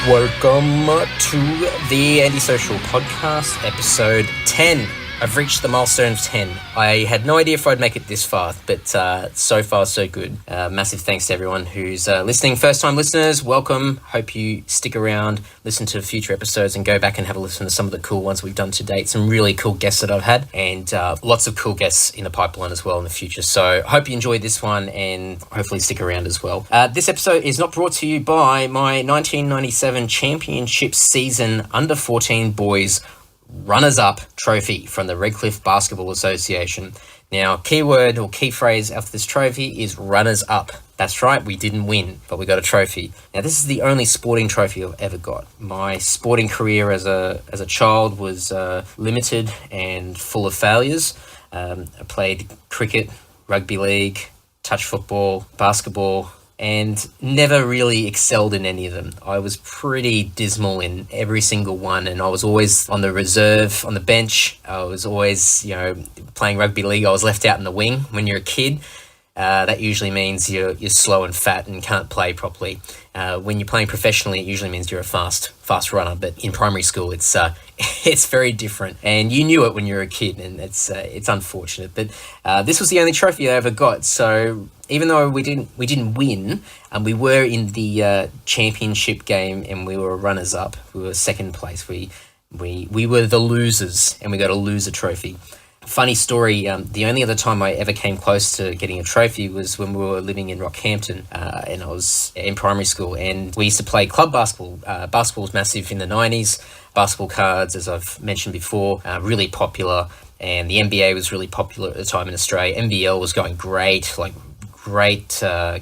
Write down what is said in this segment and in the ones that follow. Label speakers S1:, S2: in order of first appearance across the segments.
S1: Welcome to the Antisocial Podcast, episode 10. I've reached the milestone of 10. I had no idea if I'd make it this far, but so far so good. Massive thanks to everyone who's listening. First-time listeners, welcome. Hope you stick around, listen to future episodes, and go back and have a listen to some of the cool ones we've done to date. Some really cool guests that I've had, and lots of cool guests in the pipeline as well in the future. So hope you enjoyed this one, and hopefully stick around as well. This episode is not brought to you by my 1997 championship season under-14 boys runners-up trophy from the Redcliffe Basketball Association. Now, keyword or key phrase of this trophy is runners-up. That's right, we didn't win, but we got a trophy. Now, this is the only sporting trophy I've ever got. My sporting career as a child was limited and full of failures. I played cricket, rugby league, touch football, basketball, and never really excelled in any of them. I was pretty dismal in every single one, and I was always on the reserve, on the bench. I was always, playing rugby league. I was left out in the wing. When you're a kid, that usually means you're slow and fat and can't play properly. When you're playing professionally, it usually means you're a fast runner. But in primary school, it's very different, and you knew it when you were a kid, and it's unfortunate. But this was the only trophy I ever got. So even though we didn't win, and we were in the championship game, and we were runners up. We were second place. We were the losers, and we got a loser trophy. Funny story, the only other time I ever came close to getting a trophy was when we were living in Rockhampton, and I was in primary school, and we used to play club basketball. Basketball was massive in the 90s. Basketball cards, as I've mentioned before, really popular, and the NBA was really popular at the time in Australia. NBL was going great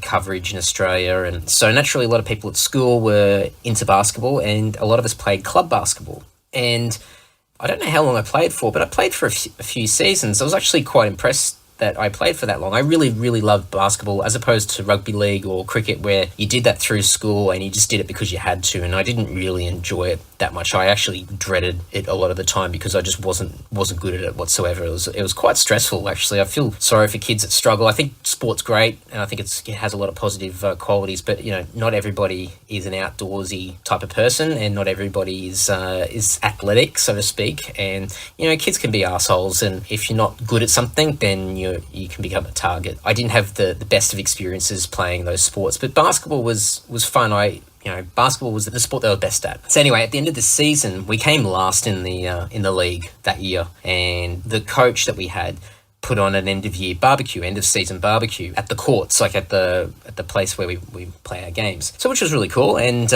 S1: coverage in Australia, and so naturally a lot of people at school were into basketball, and a lot of us played club basketball. And I don't know how long I played for, but I played for a few seasons. I was actually quite impressed that I played for that long. I really, really loved basketball as opposed to rugby league or cricket, where you did that through school and you just did it because you had to, and I didn't really enjoy it that much. I actually dreaded it a lot of the time because I just wasn't good at it whatsoever. It was quite stressful, actually. I feel sorry for kids that struggle. I think sport's great, and I think it has a lot of positive qualities, but not everybody is an outdoorsy type of person, and not everybody is athletic, so to speak. And kids can be assholes, and if you're not good at something, then you can become a target. I didn't have the best of experiences playing those sports, but basketball was fun. Basketball was the sport they were best at. So anyway, at the end of the season, we came last in the league that year, and the coach that we had put on an end of season barbecue at the courts, like at the place where we play our games. So which was really cool, and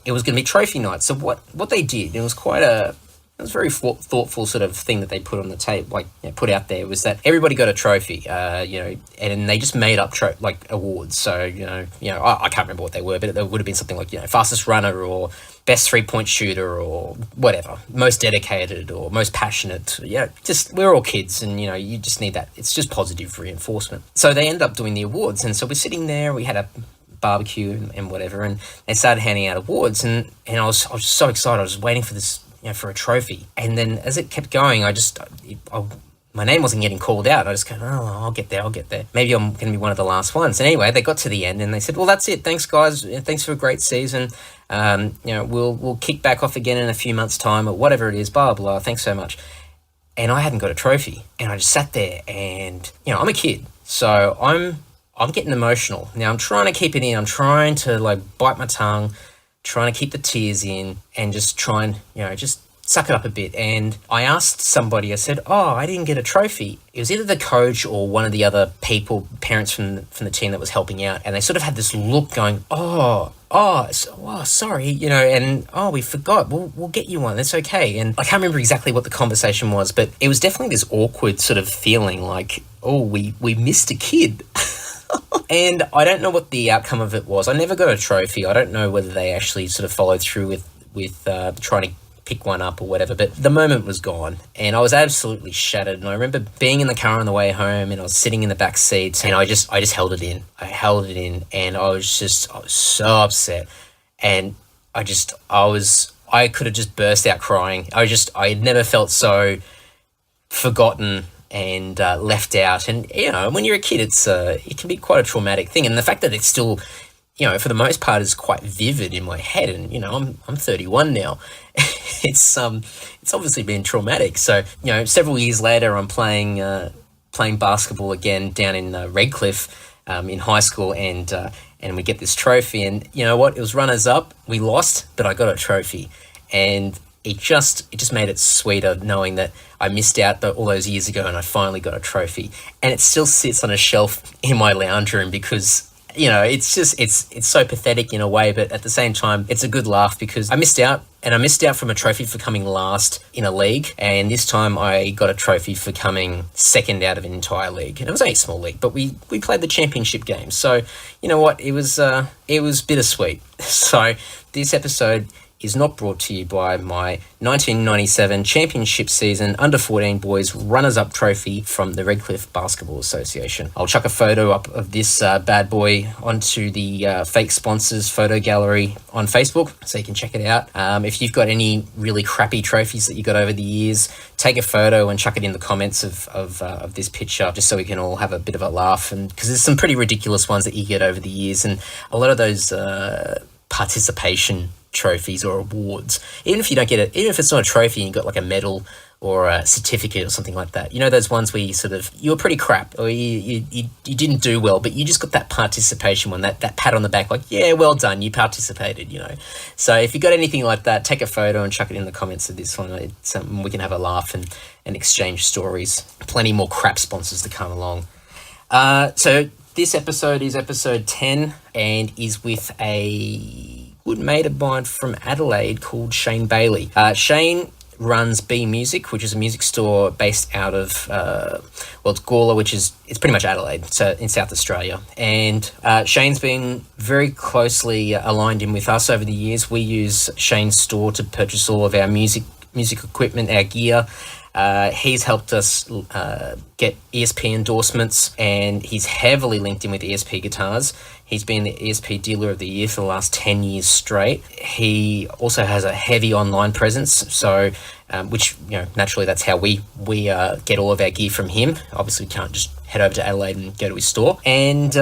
S1: it was going to be trophy night. So what they did, it was a very thoughtful sort of thing that they put on the tape, put out there, was that everybody got a trophy, and they just made up awards. So I can't remember what they were, but it would have been something like fastest runner, or best 3-point shooter, or whatever, most dedicated or most passionate. Just we're all kids, and you just need that. It's just positive reinforcement. So they end up doing the awards, and so we're sitting there. We had a barbecue and whatever, and they started handing out awards, and I was just so excited. I was waiting for this. For a trophy. And then as it kept going, my name wasn't getting called out. I just go, I'll get there. Maybe I'm going to be one of the last ones. And anyway, they got to the end and they said, well, that's it. Thanks, guys. Thanks for a great season. We'll kick back off again in a few months' time, or whatever it is, blah, blah. Thanks so much. And I hadn't got a trophy. And I just sat there, and, I'm a kid. So I'm getting emotional. Now I'm trying to keep it in. I'm trying to bite my tongue, trying to keep the tears in, and just try and, just suck it up a bit. And I asked somebody, I said, I didn't get a trophy. It was either the coach or one of the other parents from the team that was helping out. And they sort of had this look going, sorry, and we forgot. We'll get you one. It's okay. And I can't remember exactly what the conversation was, but it was definitely this awkward sort of feeling like, we missed a kid. And I don't know what the outcome of it was. I never got a trophy. I don't know whether they actually sort of followed through with trying to pick one up or whatever, but the moment was gone, and I was absolutely shattered. And I remember being in the car on the way home, and I was sitting in the back seat, and I just held it in. And I was so upset, and I could have just burst out crying. I had never felt so forgotten and left out. And when you're a kid, it can be quite a traumatic thing. And the fact that it's still for the most part is quite vivid in my head. And, I'm 31 now. It's obviously been traumatic. So, several years later, I'm playing basketball again down in Redcliffe in high school, and we get this trophy. And you know what? It was runners up. We lost, but I got a trophy, and it just made it sweeter knowing that I missed out all those years ago, and I finally got a trophy. And it still sits on a shelf in my lounge room because, it's so pathetic in a way, but at the same time, it's a good laugh because I missed out from a trophy for coming last in a league. And this time I got a trophy for coming second out of an entire league. And it was only a small league, but we played the championship game. So, you know what? It was bittersweet. So this episode is not brought to you by my 1997 championship season under-14 boys runners-up trophy from the Redcliffe Basketball Association. I'll chuck a photo up of this bad boy onto the fake sponsors photo gallery on Facebook so you can check it out. If you've got any really crappy trophies that you got over the years, take a photo and chuck it in the comments of this picture just so we can all have a bit of a laugh. And because there's some pretty ridiculous ones that you get over the years, and a lot of those participation trophies or awards, even if you don't get it, even if it's not a trophy and you got like a medal or a certificate or something like that, those ones where you were pretty crap, or you didn't do well, but you just got that participation one, that pat on the back, like, yeah, well done, you participated. So if you got anything like that, take a photo and chuck it in the comments of this one. It's we can have a laugh and exchange stories. Plenty more crap sponsors to come along. So this episode is episode 10 and is with a good mate of mine from Adelaide called Shane Bailey. Shane runs BMusic, which is a music store based out of, it's Gawler, it's pretty much Adelaide, so in South Australia. And Shane's been very closely aligned in with us over the years. We use Shane's store to purchase all of our music equipment, our gear. He's helped us get ESP endorsements, and he's heavily linked in with ESP guitars. He's been the ESP Dealer of the Year for the last 10 years straight. He also has a heavy online presence, so which, naturally that's how we get all of our gear from him. Obviously, we can't just head over to Adelaide and go to his store. And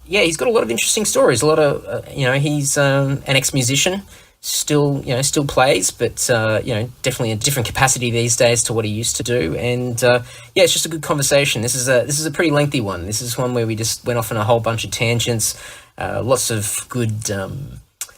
S1: he's got a lot of interesting stories. A lot of, he's an ex-musician. Still plays, but definitely a different capacity these days to what he used to do. And it's just a good conversation. This is a pretty lengthy one. This is one where we just went off on a whole bunch of tangents, lots of good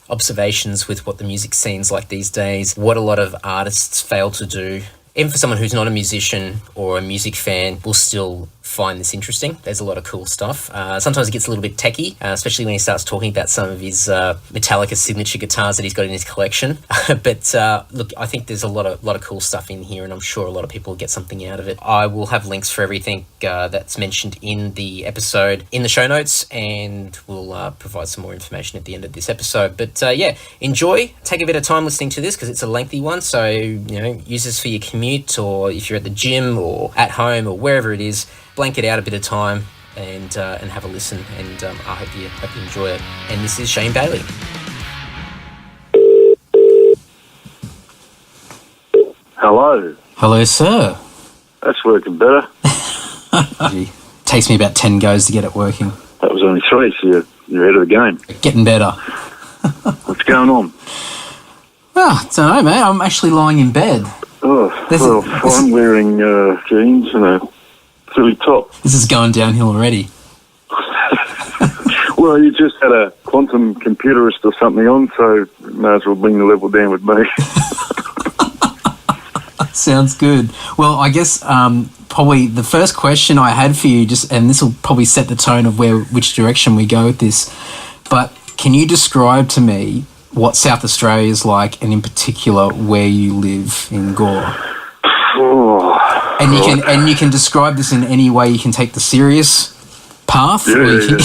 S1: observations with what the music scene's like these days, what a lot of artists fail to do. Even for someone who's not a musician or a music fan, will still find this interesting. There's a lot of cool stuff. Sometimes it gets a little bit techie, especially when he starts talking about some of his Metallica signature guitars that he's got in his collection. But look, I think there's a lot of cool stuff in here, and I'm sure a lot of people will get something out of it. I will have links for everything that's mentioned in the episode in the show notes, and we'll provide some more information at the end of this episode. But enjoy. Take a bit of time listening to this because it's a lengthy one. So use this for your commute, or if you're at the gym or at home or wherever it is. Blanket out a bit of time and have a listen, and I hope you enjoy it. And this is Shane Bailey.
S2: Hello, sir.
S3: That's working better.
S2: Takes me about 10 goes to get it working.
S3: That was only 3, so you're ahead of the game.
S2: Getting better.
S3: What's going on?
S2: I don't know, mate. I'm actually lying in bed.
S3: I'm wearing jeans and a silly top.
S2: This is going downhill already.
S3: Well, you just had a quantum computerist or something on, so may as well bring the level down with me.
S2: Sounds good. Well, I guess probably the first question I had for you, and this will probably set the tone of which direction we go with this, but can you describe to me what South Australia is like, and in particular where you live in Gore? And you can describe this in any way. You can take the serious path, or you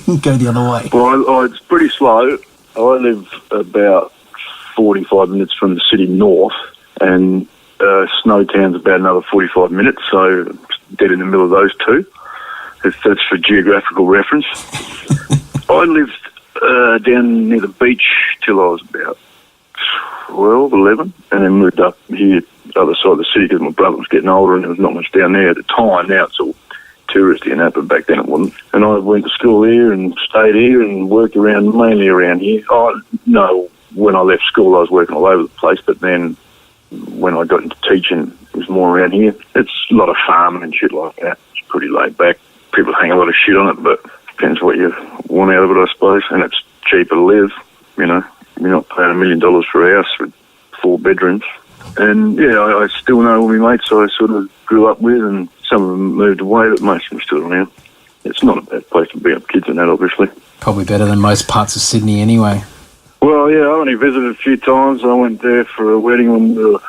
S2: can go the other way.
S3: Well, it's pretty slow. I live about 45 minutes from the city north, and Snowtown's about another 45 minutes, so dead in the middle of those two. That's for geographical reference. I lived down near the beach till I was about 12, 11, and then moved up here, the other side of the city, because my brother was getting older and there was not much down there at the time. Now it's all touristy and that, but back then it wasn't. And I went to school here and stayed here and worked mainly around here. No, when I left school I was working all over the place, but then when I got into teaching it was more around here. It's a lot of farming and shit like that. It's pretty laid back. People hang a lot of shit on it, but depends what you want out of it, I suppose. And it's cheaper to live, you know. You're not paying $1 million for a house with 4 bedrooms. And yeah, I still know all my mates I sort of grew up with, and some of them moved away, but most of them are still around. It's not a bad place to bring up kids and that, obviously.
S2: Probably better than most parts of Sydney anyway.
S3: Well, yeah, I only visited a few times. I went there for a wedding when we were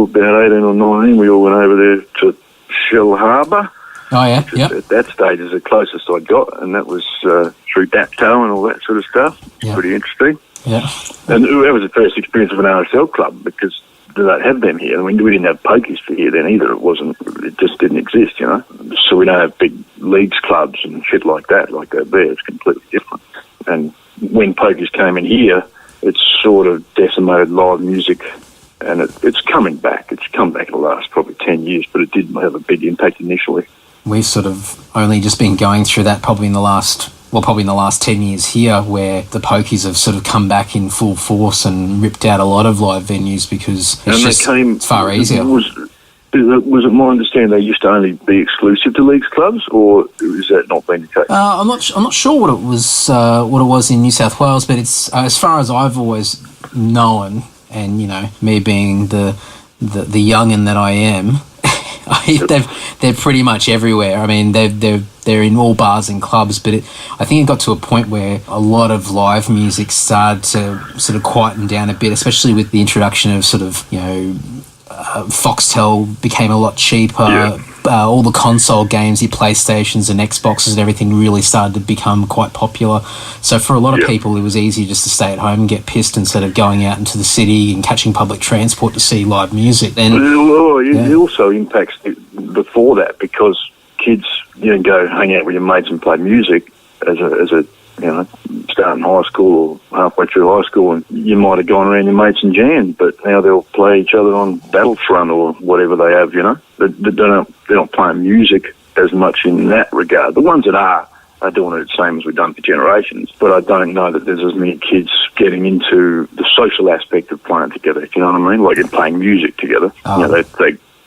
S3: about 18 or 19. We all went over there to Shell Harbour.
S2: Oh, yeah, yeah.
S3: At that stage is the closest I got, and that was through Dapto and all that sort of stuff.
S2: Yeah.
S3: Pretty interesting.
S2: Yeah.
S3: And that was the first experience of an RSL club, because they don't have them here. I mean, we didn't have pokies for here then either. It just didn't exist, you know. So we don't have big leagues clubs and shit like that there. It's completely different. And when pokies came in here, it sort of decimated live music, and it's coming back. It's come back in the last probably 10 years, but it didn't have a big impact initially.
S2: We've sort of only just been going through that probably in the last 10 years here, where the pokies have sort of come back in full force and ripped out a lot of live venues because it's far easier.
S3: Was it my understanding they used to only be exclusive to leagues clubs, or is that not been the case?
S2: I'm not sure what it was in New South Wales, but it's as far as I've always known, and you know, me being the young'un that I am. They're pretty much everywhere. I mean, they're in all bars and clubs, but I think it got to a point where a lot of live music started to sort of quieten down a bit, especially with the introduction of sort of, you know, Foxtel became a lot cheaper.
S3: Yeah.
S2: All the console games, your PlayStations and Xboxes and everything really started to become quite popular. So for a lot of people, it was easier just to stay at home and get pissed instead of going out into the city and catching public transport to see live music. Then
S3: it also impacts before that, because kids, you know, go hang out with your mates and play music as a you know, starting high school or halfway through high school, and you might have gone around your mates and jammed, but now they'll play each other on Battlefront or whatever they have, you know. They're not playing music as much in that regard. The ones that are doing it the same as we've done for generations, but I don't know that there's as many kids getting into the social aspect of playing together, if you know what I mean, like in playing music together. You know,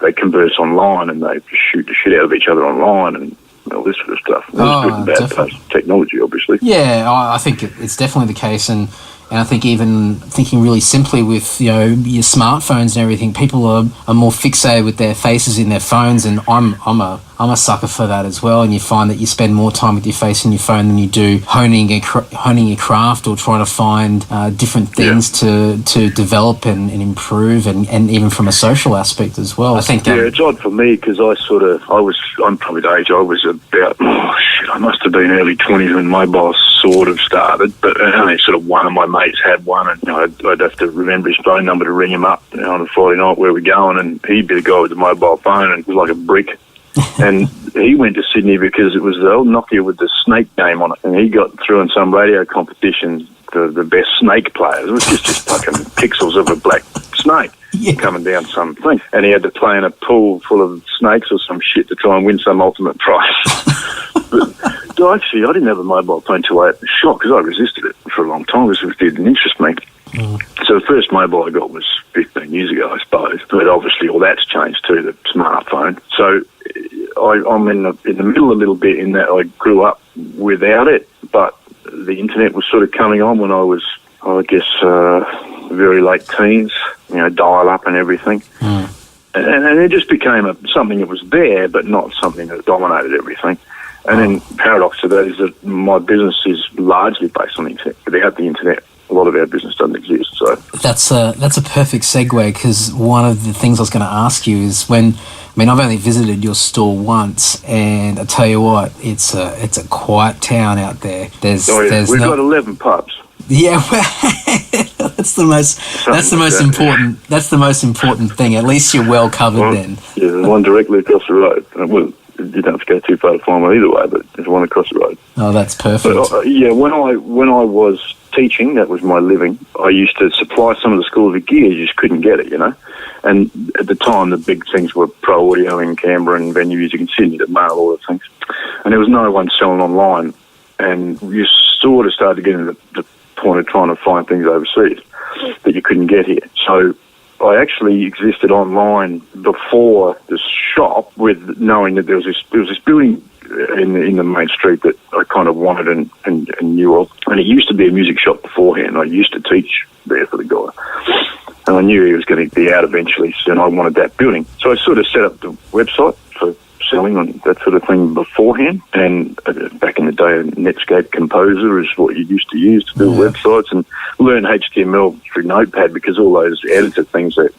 S3: they converse online and they shoot the shit out of each other online and all this sort of stuff. There's good and bad parts of technology, obviously.
S2: Yeah, I think it's definitely the case, and I think even thinking really simply with, you know, your smartphones and everything, people are more fixated with their faces in their phones, and I'm a sucker for that as well. And you find that you spend more time with your face in your phone than you do honing your craft or trying to find different things to develop and improve, and even from a social aspect as well. I think
S3: it's odd for me because I'm probably the age I was about. I must have been early 20s when mobile sort of started, but only sort of one of my mates had one, and you know, I'd have to remember his phone number to ring him up, you know, on a Friday night, where we're going, and he'd be the guy with the mobile phone, and it was like a brick. And he went to Sydney because it was the old Nokia with the snake game on it, and he got through in some radio competition, the best snake players. It was just fucking pixels of a black snake coming down some thing, and he had to play in a pool full of snakes or some shit to try and win some ultimate prize. But actually, I didn't have a mobile phone till I had the shock, because I resisted it for a long time because it didn't interest me. So the first mobile I got was 15 years ago, I suppose. But obviously all that's changed too, the smartphone. So I'm in the middle a little bit in that I grew up without it, but the internet was sort of coming on when I was, I guess, very late teens, you know, dial-up and everything. And it just became something that was there, but not something that dominated everything. And then paradox to that is that my business is largely based on the internet. Without the internet, a lot of our business doesn't exist. So
S2: that's a perfect segue, because one of the things I was going to ask you is I've only visited your store once, and I tell you what, it's a quiet town out there. We've
S3: got 11 pubs.
S2: Yeah, that's the most important thing. At least you're well covered then.
S3: Yeah, there's one directly across the road. Well, you don't have to go too far to find one either way, but there's one across the road.
S2: Oh, that's perfect.
S3: But, when I was teaching, that was my living, I used to supply some of the schools with gear. You just couldn't get it, you know. And at the time, the big things were Pro Audio in Canberra and Venue Music in Sydney that mail all the things. And there was no one selling online. And you sort of started getting to the point of trying to find things overseas that you couldn't get here. So I actually existed online before the shop, with knowing that there was this building in the main street that I kind of wanted and knew of. And it used to be a music shop beforehand. I used to teach there for the guy. And I knew he was going to be out eventually, and I wanted that building. So I sort of set up the website for selling and that sort of thing beforehand. And back in the day, Netscape Composer is what you used to use to build websites, and learn HTML through Notepad, because all those editor things that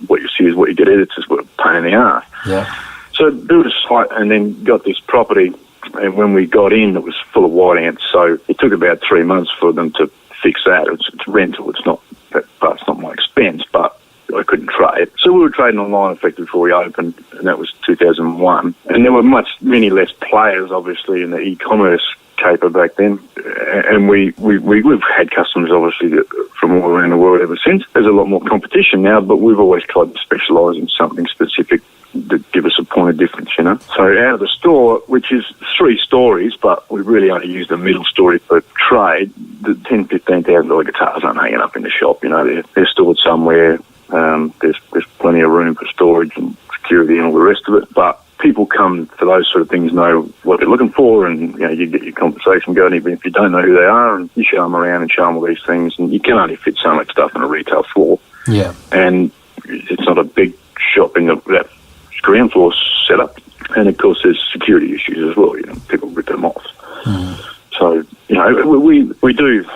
S3: what you see is what you get editors were a pain in the arse.
S2: Yeah.
S3: So built a site and then got this property, and when we got in, it was full of white ants. So it took about 3 months for them to fix that. It's rental. It's not that part's not my expense, but I couldn't trade. So we were trading online effectively before we opened, and that was 2001. And there were many less players, obviously, in the e-commerce caper back then. And we've had customers, obviously, from all around the world ever since. There's a lot more competition now, but we've always tried to specialise in something specific that give us a point of difference, you know. So out of the store, which is 3 stories, but we really only use the middle story for trade, the $10,000, $15,000 guitars aren't hanging up in the shop, you know. They're stored somewhere. There's plenty of room for storage and security and all the rest of it. But people come for those sort of things, know what they're looking for, and, you know, you get your conversation going, even if you don't know who they are, and you show them around and show them all these things. And you can only fit so much stuff on a retail floor.
S2: Yeah.
S3: And it's not a big shop in that ground floor set up, and of course there's security issues as well. You know, people rip them off. So, you know, we do.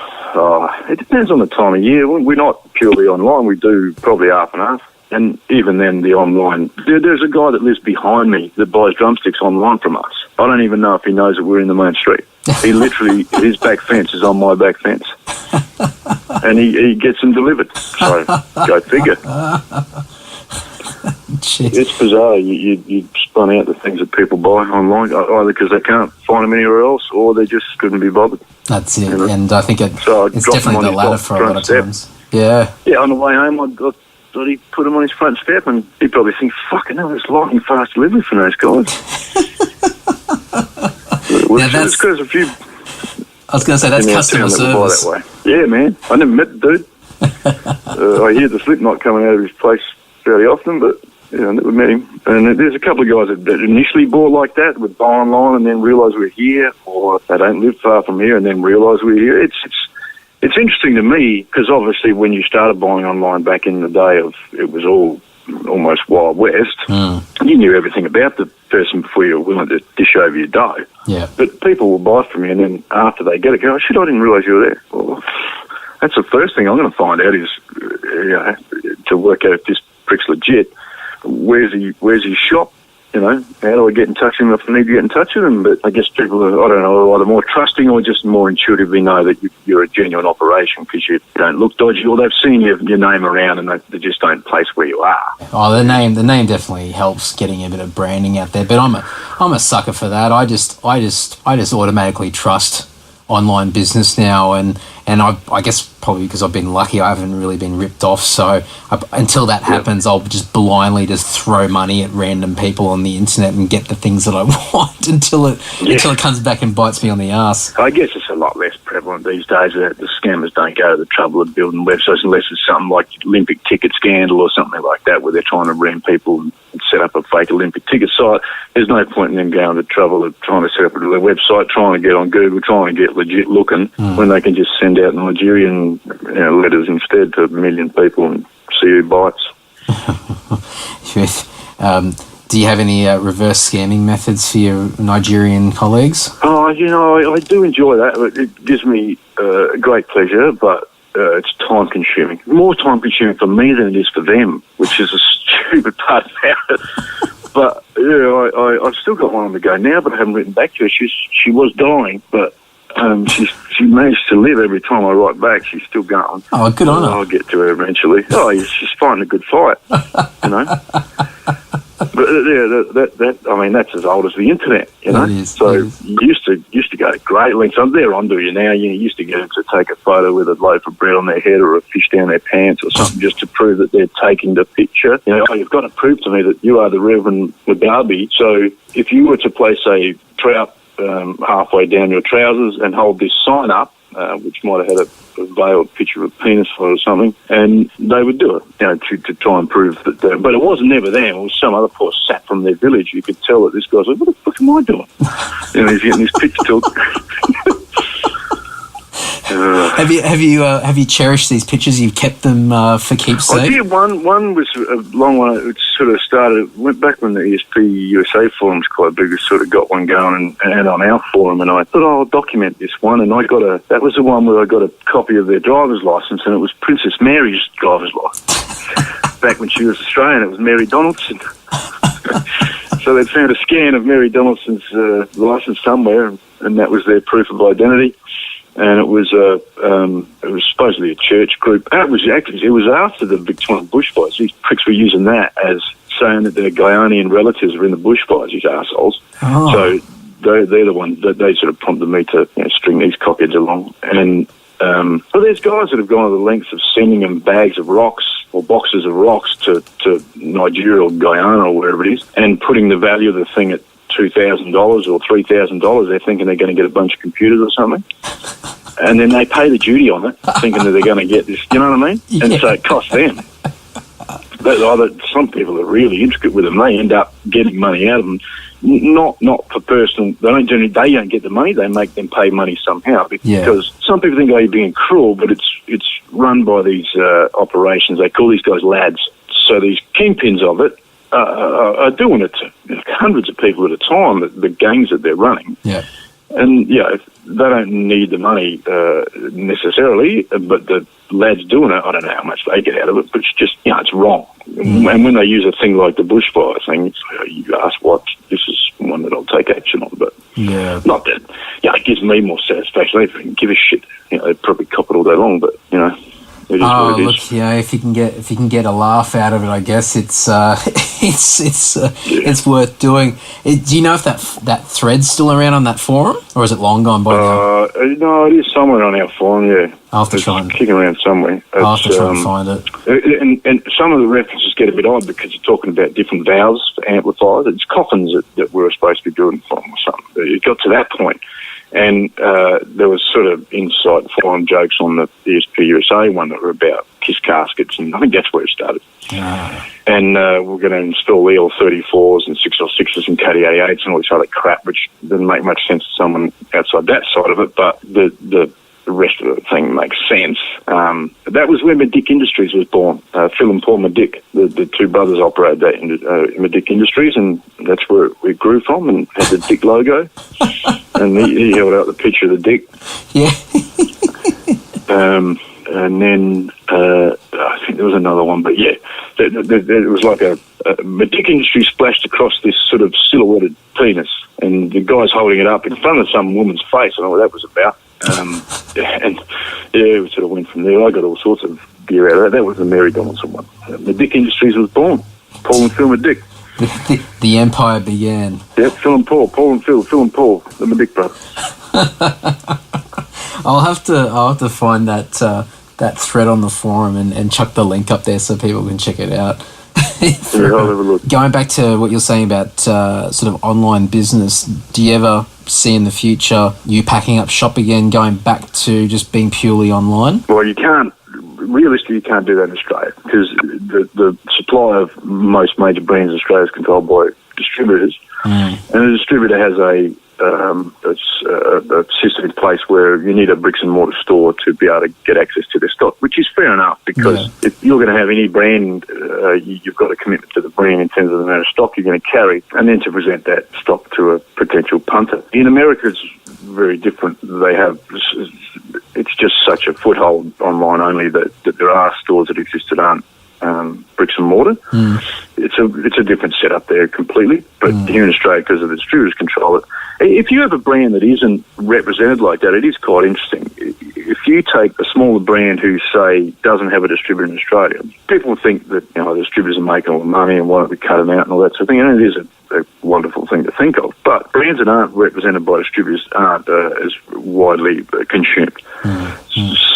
S3: It depends on the time of year. We're not purely online. We do probably half and half, and even then, the online. There's a guy that lives behind me that buys drumsticks online from us. I don't even know if he knows that we're in the main street. He literally, his back fence is on my back fence, and he gets them delivered. So go figure.
S2: Jeez.
S3: It's bizarre. You spun out the things that people buy online, either because they can't find them anywhere else, or they just couldn't be bothered.
S2: That's it,
S3: You know?
S2: and I think it's definitely the latter for a lot of times. Yeah.
S3: Yeah, on the way home, I thought he put them on his front step, and he probably thinks, fucking hell, it's lightning fast delivery from those guys. It's because a few...
S2: I was going to say, that's customer service.
S3: That way. Yeah, man. I never met the dude. I hear the Slipknot coming out of his place fairly often, but you know, never met him. And there's a couple of guys that initially bought like that, would buy online and then realise we're here, or they don't live far from here and then realise we're here. It's interesting to me, because obviously when you started buying online back in the day it was all almost Wild West. You knew everything about the person before you were willing to dish over your dough.
S2: Yeah.
S3: But people will buy from you, and then after they get it, go, oh, shit, I didn't realise you were there. Well, that's the first thing I'm going to find out is, to work out if this prick's legit. Where's his shop? You know, how do I get in touch with him if I need to get in touch with him? But I guess people are, I don't know, either more trusting or just more intuitively know that you're a genuine operation because you don't look dodgy, or they've seen your name around and they just don't place where you are.
S2: Oh, the name definitely helps getting a bit of branding out there. But I'm a sucker for that. I just automatically trust online business now, and I guess probably because I've been lucky, I haven't really been ripped off. So until that happens, I'll just blindly just throw money at random people on the internet and get the things that I want until it comes back and bites me on the ass.
S3: I guess it's a lot less prevalent these days. The scammers don't go to the trouble of building websites unless it's something like Olympic ticket scandal or something like that, where they're trying to ram people and set up a fake Olympic ticket site. There's no point in them going to the trouble of trying to set up a website, trying to get on Google, trying to get legit looking, when they can just send out Nigerian letters instead to a million people and see who bites. Do
S2: you have any reverse scamming methods for your Nigerian colleagues?
S3: Oh, I do enjoy that. It gives me great pleasure, but it's time-consuming. More time-consuming for me than it is for them, which is a stupid part about it. But, I've still got one on the go now, but I haven't written back to her. She was dying, but she managed to live every time I write back. She's still going.
S2: Oh, good on her.
S3: I'll get to her eventually. Oh, she's fighting a good fight, But that I mean, that's as old as the internet, you know.
S2: It is,
S3: so
S2: it is.
S3: you used to go to great lengths. They're onto you now. You used to get them to take a photo with a loaf of bread on their head or a fish down their pants or something, just to prove that they're taking the picture. You know, oh, you've got to prove to me that you are the Reverend Mugabe. So if you were to place a trout halfway down your trousers and hold this sign up, which might have had a veiled picture of a penis on it or something, and they would do it, you know, to try and prove that. But it was never them. It was some other poor sap from their village. You could tell that this guy's like, what the fuck am I doing? You know, he's getting this picture took.
S2: Have you cherished these pictures? You've kept them for keepsake?
S3: I did. One was a long one. It sort of went back when the ESP USA forum was quite big. We sort of got one going and on our forum, and I thought, I'll document this one. And that was the one where I got a copy of their driver's license, and it was Princess Mary's driver's license. Back when she was Australian, it was Mary Donaldson. So they'd found a scan of Mary Donaldson's license somewhere, and that was their proof of identity. And it was supposedly a church group. And it was after the Victorian bushfires. These pricks were using that as saying that their Guyanian relatives were in the bushfires, these assholes. Oh. So they're the ones that they sort of prompted me to string these cockheads along. And well, there's guys that have gone to the lengths of sending them bags of rocks or boxes of rocks to Nigeria or Guyana or wherever it is, and putting the value of the thing at $2,000 or $3,000. They're thinking they're going to get a bunch of computers or something. And then they pay the duty on it, thinking that they're going to get this, you know what I mean? Yeah. And so it costs them. But some people are really intricate with them. They end up getting money out of them, not for personal. They don't get the money. They make them pay money somehow, because some people think, you're being cruel, but it's run by these operations. They call these guys lads. So these kingpins of it are doing it to hundreds of people at a time. The gangs that they're running. Yeah. And, they don't need the money necessarily, but the lads doing it, I don't know how much they get out of it, but it's just, it's wrong. Mm. And when they use a thing like the bushfire thing, you ask what, this is one that I'll take action on, but not that, it gives me more satisfaction. They can give a shit. They'd probably cop it all day long, but, it is what it is.
S2: If you can get a laugh out of it, I guess it's worth doing. Do you know if that thread's still around on that forum, or is it long gone by now?
S3: No, it is somewhere on our forum. Yeah,
S2: I'll have to try and
S3: kicking around somewhere.
S2: I'll have to try and find
S3: it. And some of the references get a bit odd because you're talking about different valves for amplifiers. It's coffins that we're supposed to be doing from or something. It got to that point. And there was sort of inside forum jokes on the ESP USA one that were about kiss caskets, and I think that's where it started. And we're going to install EL34s and 6L6s and KDA8s and all this other crap, which doesn't make much sense to someone outside that side of it, but the rest of the thing makes sense. That was where Medic Industries was born. Phil and Paul Medic, the two brothers operated that Medic Industries, and that's where we grew from and had the Dick logo. And he held out the picture of the Dick.
S2: Yeah.
S3: And then I think there was another one, but it was like a Medic Industries splashed across this sort of silhouetted penis, and the guy's holding it up in front of some woman's face. I don't know what that was about. We sort of went from there. I got all sorts of gear out of that. That was the Mary Donaldson one. Medic Industries was born. Paul and Phil Medic.
S2: The empire began.
S3: Yep, Phil and Paul and Phil and Paul, the Medic brothers.
S2: I'll have to find that thread on the forum and chuck the link up there so people can check it out.
S3: I'll have a look.
S2: Going back to what you're saying about sort of online business, do you ever see in the future you packing up shop again, going back to just being purely online?
S3: Well, you can't. Realistically, you can't do that in Australia because the supply of most major brands in Australia is controlled by distributors, and the distributor has a system in place where you need a bricks and mortar store to be able to get access to their stock, which is fair enough because if you're going to have any brand, you've got a commitment to the brand in terms of the amount of stock you're going to carry, and then to present that stock to a potential punter. In America, it's very different. It's just such a foothold online only that there are stores that exist that aren't bricks and mortar. It's a different setup there completely, but here in Australia, because of the distributors control it, if you have a brand that isn't represented like that, it is quite interesting. If if you take a smaller brand who, say, doesn't have a distributor in Australia, people think that, the distributors are making all the money and why don't we cut them out and all that sort of thing. And it is a wonderful thing to think of. But brands that aren't represented by distributors aren't as widely consumed.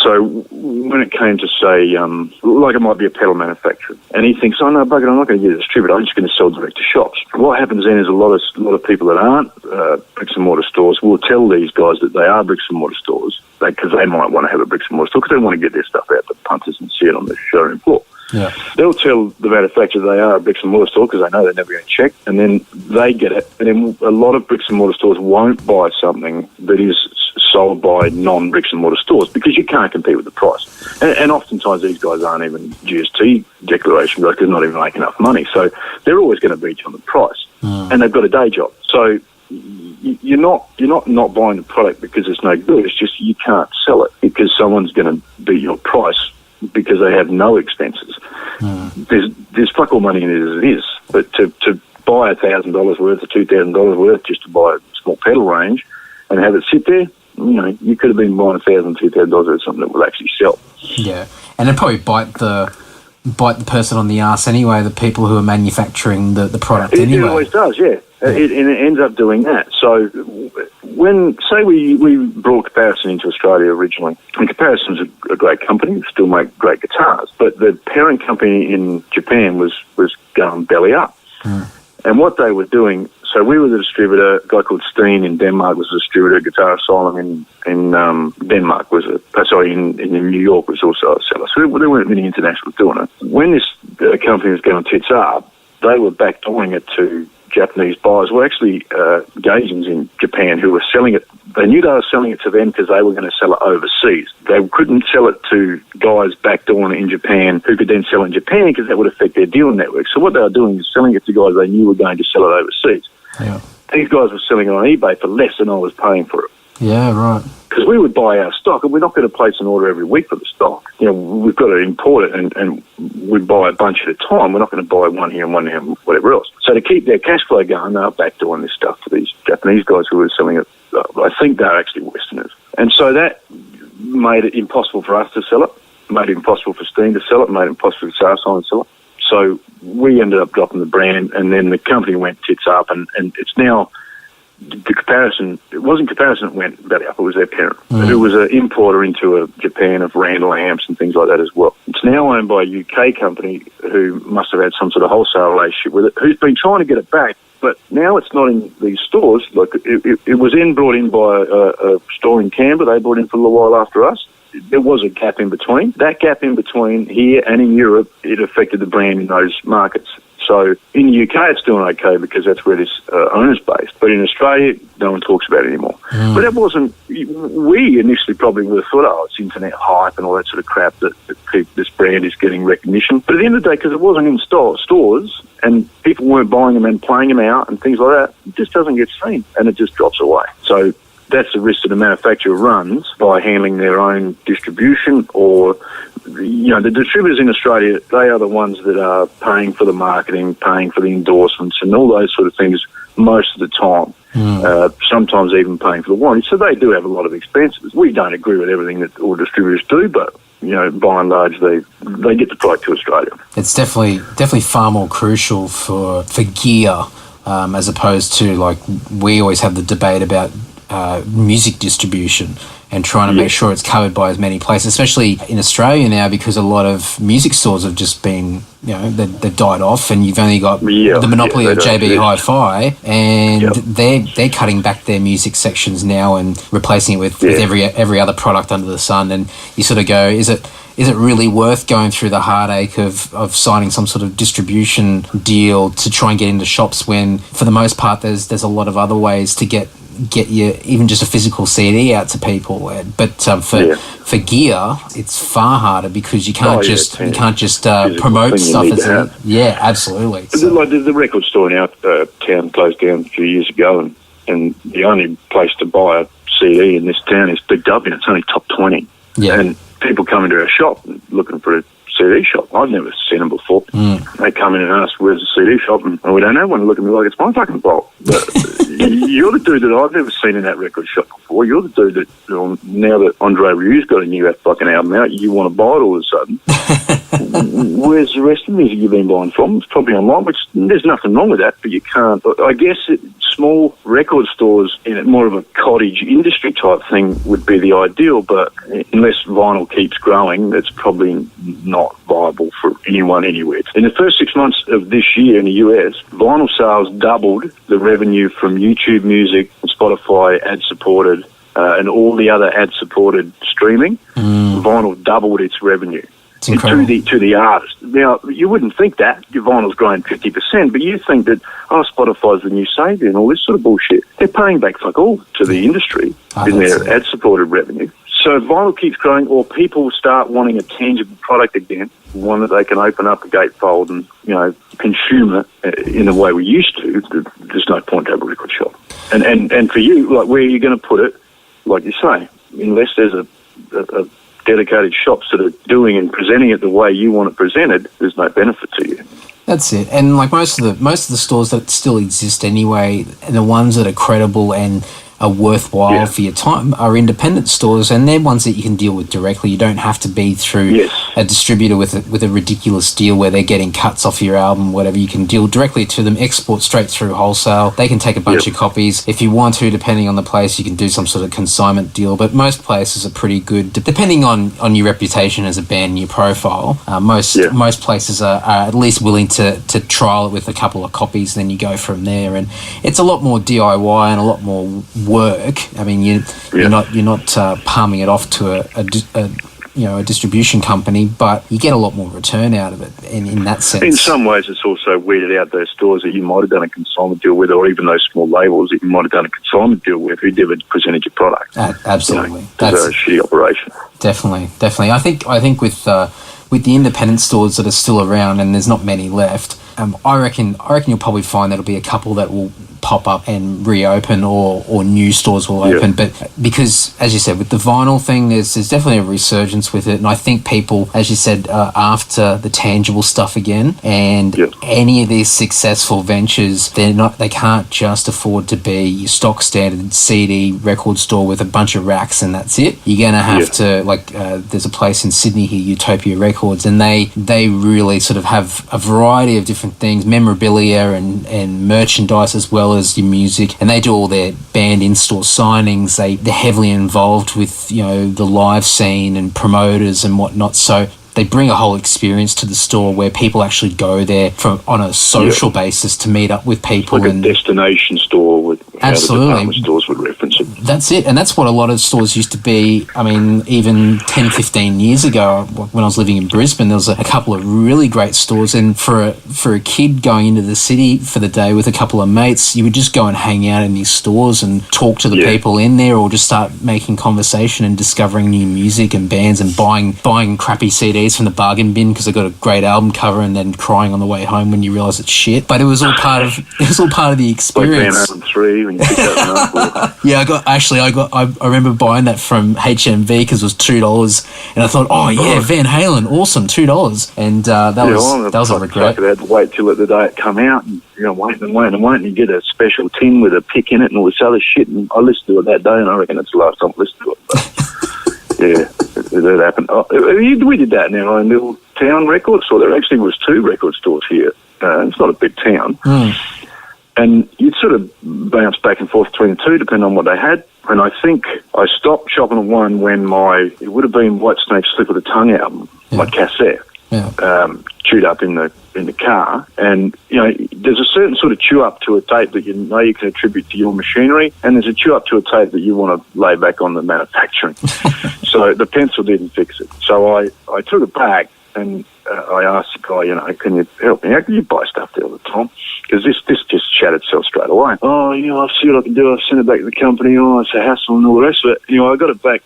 S3: So when it came to, say, like it might be a pedal manufacturer, and he thinks, oh, no, bugger, I'm not going to get a distributor, I'm just going to sell direct to shops. What happens then is a lot of people that aren't bricks and mortar stores will tell these guys that they are bricks and mortar stores, because they might want to have a bricks and mortar store, because they want to get their stuff out to punters and see it on the showroom floor.
S2: Yeah.
S3: They'll tell the manufacturer they are a bricks and mortar store because they know they're never going to check, and then they get it. And then a lot of bricks and mortar stores won't buy something that is sold by non-bricks and mortar stores because you can't compete with the price. And oftentimes these guys aren't even GST declaration guys because they're not even making enough money. So they're always going to beat you on the price. And they've got a day job. So you're not buying the product because it's no good. It's just you can't sell it because someone's going to beat your price because they have no expenses. There's fuck all money in it as it is. But to buy $1,000 worth or $2,000 worth just to buy a small pedal range and have it sit there, you could have been buying $1,000, $2,000 worth of something that will actually sell.
S2: Yeah, and it'd probably bite the person on the arse anyway, the people who are manufacturing the product anyway.
S3: It always does, yeah. It ends up doing that. So when, say we brought Comparison into Australia originally, and Comparison's a great company, they still make great guitars, but the parent company in Japan was going belly up. And what they were doing, so we were the distributor, a guy called Steen in Denmark was a distributor, Guitar Asylum in Denmark was in New York was also a seller. So there weren't many internationals doing it. When this company was going tits up, they were backdooring it to Japanese buyers. Were actually Gaijins in Japan who were selling it. They knew they were selling it to them because they were going to sell it overseas. They couldn't sell it to guys backdooring it in Japan who could then sell it in Japan because that would affect their dealer network. So what they were doing is selling it to guys they knew were going to sell it overseas.
S2: Yeah.
S3: These guys were selling it on eBay for less than I was paying for it.
S2: Yeah, right.
S3: Because we would buy our stock, and we're not going to place an order every week for the stock. We've got to import it, and we buy a bunch at a time. We're not going to buy one here and whatever else. So to keep their cash flow going, they were backdooring this stuff for these Japanese guys who were selling it. I think they're actually Westerners. And so that made it impossible for us to sell it, made it impossible for Steen to sell it, made it impossible for Sarsign to sell it. So we ended up dropping the brand, and then the company went tits up, and it's now... The Comparison, it wasn't Comparison that went belly up, it was their parent, who was an importer into Japan of Randall amps and things like that as well. It's now owned by a UK company who must have had some sort of wholesale relationship with it, who's been trying to get it back, but now it's not in these stores. Like it was brought in by a store in Canberra. They brought in for a little while after us. There was a gap in between. That gap in between here and in Europe, it affected the brand in those markets. So in the UK, it's doing okay because that's where this owner's based. But in Australia, no one talks about it anymore. But that wasn't... We initially probably would have thought, oh, it's internet hype and all that sort of crap that this brand is getting recognition. But at the end of the day, because it wasn't in stores and people weren't buying them and playing them out and things like that, it just doesn't get seen and it just drops away. So that's the risk that the manufacturer runs by handling their own distribution or... the distributors in Australia, they are the ones that are paying for the marketing, paying for the endorsements and all those sort of things most of the time, sometimes even paying for the warranty. So they do have a lot of expenses. We don't agree with everything that all distributors do, but, by and large, they get the product to Australia.
S2: It's definitely far more crucial for gear as opposed to, like, we always have the debate about music distribution and trying to make sure it's covered by as many places, especially in Australia now, because a lot of music stores have just been, they've died off, and you've only got the monopoly of JB Hi-Fi, and they're cutting back their music sections now and replacing it with every other product under the sun. And you sort of go, is it really worth going through the heartache of signing some sort of distribution deal to try and get into shops when, for the most part, there's a lot of other ways to get you even just a physical CD out to people, but for gear, it's far harder because you can't just promote stuff. Absolutely.
S3: So. Like the record store in our town closed down a few years ago, and the only place to buy a CD in this town is Big W. It's only top 20, and people come into our shop looking for a CD shop. I've never seen them before. They come in and ask, "Where's the CD shop?" And we don't have one. They look at me like it's my fucking fault. But you're the dude that I've never seen in that record shop before. You're the dude that, now that Andre Rieu's got a new fucking album out, you want to buy it all of a sudden. Where's the rest of the music you've been buying from? It's probably online, which there's nothing wrong with that, but you can't. I guess small record stores in more of a cottage industry type thing would be the ideal, but unless vinyl keeps growing, it's probably not viable for anyone anywhere. In the first 6 months of this year in the US, vinyl sales doubled the revenue from YouTube Music and Spotify ad-supported and all the other ad-supported streaming. Vinyl doubled its revenue. To the artist. Now, you wouldn't think that. Your vinyl's growing 50%, but you think that, Spotify's the new saviour and all this sort of bullshit. They're paying back fuck all to the industry in their ad-supported revenue. So vinyl keeps growing, or people start wanting a tangible product again, one that they can open up a gatefold and, consume it in the way we used to. There's no point to have a record shop. And for you, like, where are you going to put it? Like you say, unless there's a dedicated shops that are doing and presenting it the way you want it presented, there's no benefit to you.
S2: That's it. And like most of the stores that still exist anyway, and the ones that are credible and are worthwhile for your time are independent stores, and they're ones that you can deal with directly. You don't have to be through a distributor with a ridiculous deal where they're getting cuts off your album, whatever. You can deal directly to them, export straight through wholesale. They can take a bunch of copies. If you want to, depending on the place, you can do some sort of consignment deal, but most places are pretty good, depending on your reputation as a band and your profile. Most places are at least willing to trial it with a couple of copies, then you go from there, and it's a lot more DIY and a lot more work. I mean, you're not palming it off to a distribution company, but you get a lot more return out of it in that sense.
S3: In some ways, it's also weeded out those stores that you might have done a consignment deal with, or even those small labels that you might have done a consignment deal with who never presented your product.
S2: Absolutely,
S3: that's a shitty operation.
S2: Definitely. I think with the independent stores that are still around, and there's not many left, I reckon you'll probably find there'll be a couple that will pop up and reopen, or new stores will open. But because, as you said, with the vinyl thing, there's definitely a resurgence with it, and I think people, as you said, are after the tangible stuff again. And any of these successful ventures, they can't just afford to be your stock standard CD record store with a bunch of racks and that's it. You're gonna have to, like, there's a place in Sydney here, Utopia Records, and they really sort of have a variety of different things, memorabilia and merchandise as well as your music, and they do all their band in-store signings. They're heavily involved with the live scene and promoters and whatnot, so they bring a whole experience to the store where people actually go there on a social basis to meet up with people.
S3: Like a destination store with
S2: absolutely.
S3: How the department stores would reference it.
S2: That's it, and that's what a lot of stores used to be. I mean, even 10, 15 years ago, when I was living in Brisbane, there was a couple of really great stores, and for a kid going into the city for the day with a couple of mates, you would just go and hang out in these stores and talk to the people in there, or just start making conversation and discovering new music and bands and buying crappy CDs from the bargain bin because they got a great album cover, and then crying on the way home when you realise it's shit. But it was all part of the experience.
S3: Like Van Halen 3 when you picked up
S2: I remember buying that from HMV because it was $2, and I thought, Van Halen, awesome, $2, and that was a regret.
S3: I had to wait till the day it come out, and wait, and you get a special tin with a pick in it and all this other shit, and I listened to it that day, and I reckon it's the last time I listened to it. But that happened. We did that in our own little town record store. There actually was 2 record stores here. It's not a big town. And you'd sort of bounce back and forth between the 2 depending on what they had. And I think I stopped shopping at one when it would have been Whitesnake's Slip of the Tongue album, my cassette, chewed up in the car. And, there's a certain sort of chew up to a tape that you can attribute to your machinery, and there's a chew up to a tape that you want to lay back on the manufacturing. So the pencil didn't fix it. So I took it back, and I asked the guy, can you help me? How can you buy stuff there all the time? Because this just shattered itself straight away. Oh, I'll see what I can do. I'll send it back to the company. Oh, it's a hassle and all the rest of it. I got it back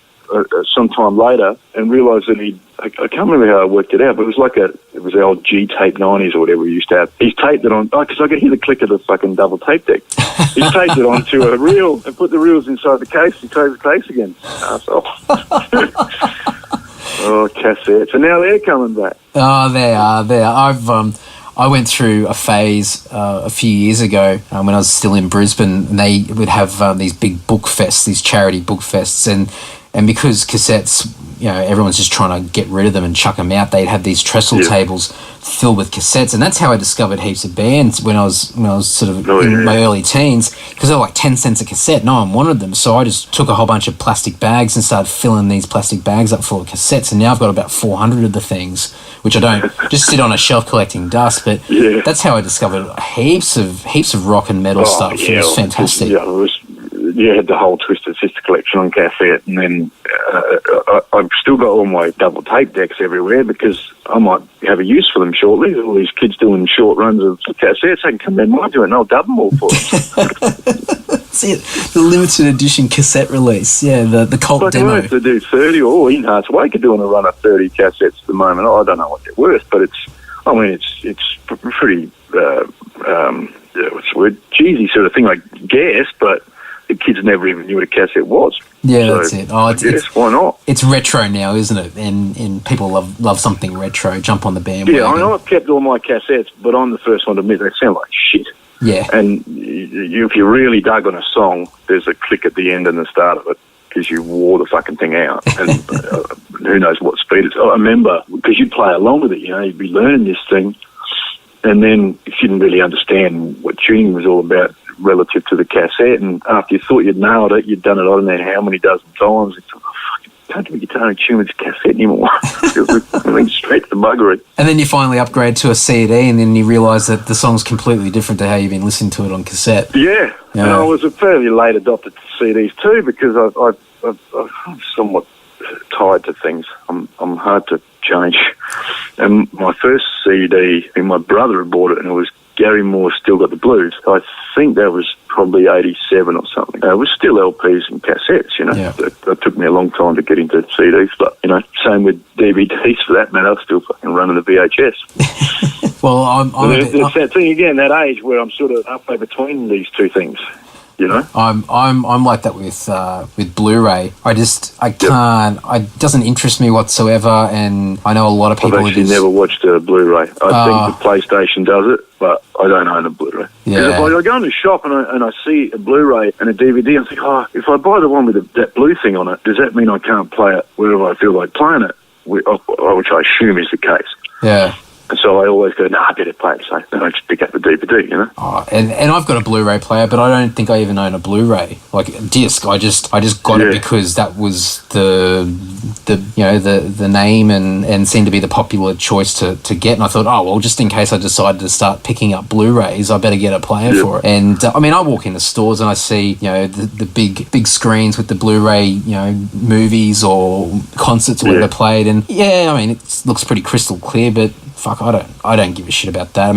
S3: sometime later and realised that I can't remember how I worked it out, but it was the old G-tape 90s or whatever we used to have. He's taped it on, because I could hear the click of the fucking double tape deck. He taped it onto a reel and put the reels inside the case and closed the case again. Arsehole. Oh, cassettes. And now they're coming back.
S2: Oh, they are. I went through a phase a few years ago when I was still in Brisbane, and they would have these big book fests, these charity book fests, and because cassettes, everyone's just trying to get rid of them and chuck them out, they'd have these trestle tables filled with cassettes, and that's how I discovered heaps of bands when I was sort of in my early teens, because they were like 10 cents a cassette. No one wanted them, so I just took a whole bunch of plastic bags and started filling these plastic bags up full of cassettes, and now I've got about 400 of the things, which I don't just sit on a shelf collecting dust, but that's how I discovered heaps of rock and metal stuff. It was fantastic.
S3: You had the whole Twisted Sister collection on cassette, and then I've still got all my double tape decks everywhere because I might have a use for them shortly. All these kids doing short runs of cassettes, they can come in my joint and I'll dub them all for them.
S2: See it, the limited edition cassette release, the cult
S3: like
S2: demo.
S3: I used to do 30, or Ian Hart's Wake are doing a run of 30 cassettes at the moment. I don't know what they're worth, but it's pretty, what's the word, cheesy sort of thing, I guess, but the kids never even knew what a cassette was.
S2: Yeah, so, that's it.
S3: Yes, why not?
S2: It's retro now, isn't it? And people love something retro. Jump on the bandwagon.
S3: Yeah, I've kept all my cassettes, but I'm the first one to admit they sound like shit.
S2: Yeah.
S3: And if you really dug on a song, there's a click at the end and the start of it because you wore the fucking thing out. And who knows what speed it's... I remember, because you'd play along with it, you'd be learning this thing, and then you didn't really understand what tuning was all about relative to the cassette, and after you thought you'd nailed it, you'd done it I don't know how many dozen times. It's can't do a guitar and tune with this cassette anymore. It went straight to the buggery.
S2: And then you finally upgrade to a CD, and then you realise that the song's completely different to how you've been listening to it on cassette.
S3: Yeah. And I was a fairly late adopter to CDs too, because I'm somewhat tied to things. I'm hard to change. And my first CD, my brother had bought it, and it was Gary Moore Still Got the Blues. I think that was probably 87 or something. It was still LPs and cassettes, It took me a long time to get into CDs, but, same with DVDs for that matter. I'm still fucking running the VHS.
S2: Well,
S3: It's that thing again, that age where I'm sort of halfway between these two things.
S2: I'm like that with Blu-ray. I can't. It doesn't interest me whatsoever, and I know a lot of people.
S3: I've actually never watched a Blu-ray. I think the PlayStation does it, but I don't own a Blu-ray.
S2: Yeah.
S3: If I go in the shop and I see a Blu-ray and a DVD, I think, if I buy the one with that blue thing on it, does that mean I can't play it wherever I feel like playing it? Which I assume is the case.
S2: Yeah.
S3: And so I always go, I better play it. So then I just pick up the DVD,
S2: And I've got a Blu-ray player, but I don't think I even own a Blu-ray. Like a disc, I just got it because that was the name and seemed to be the popular choice to get. And I thought, just in case I decided to start picking up Blu-rays, I better get a player for it. And I walk in the stores and I see, the big screens with the Blu-ray, movies or concerts or whatever played. And it looks pretty crystal clear, but fuck, I don't give a shit about that.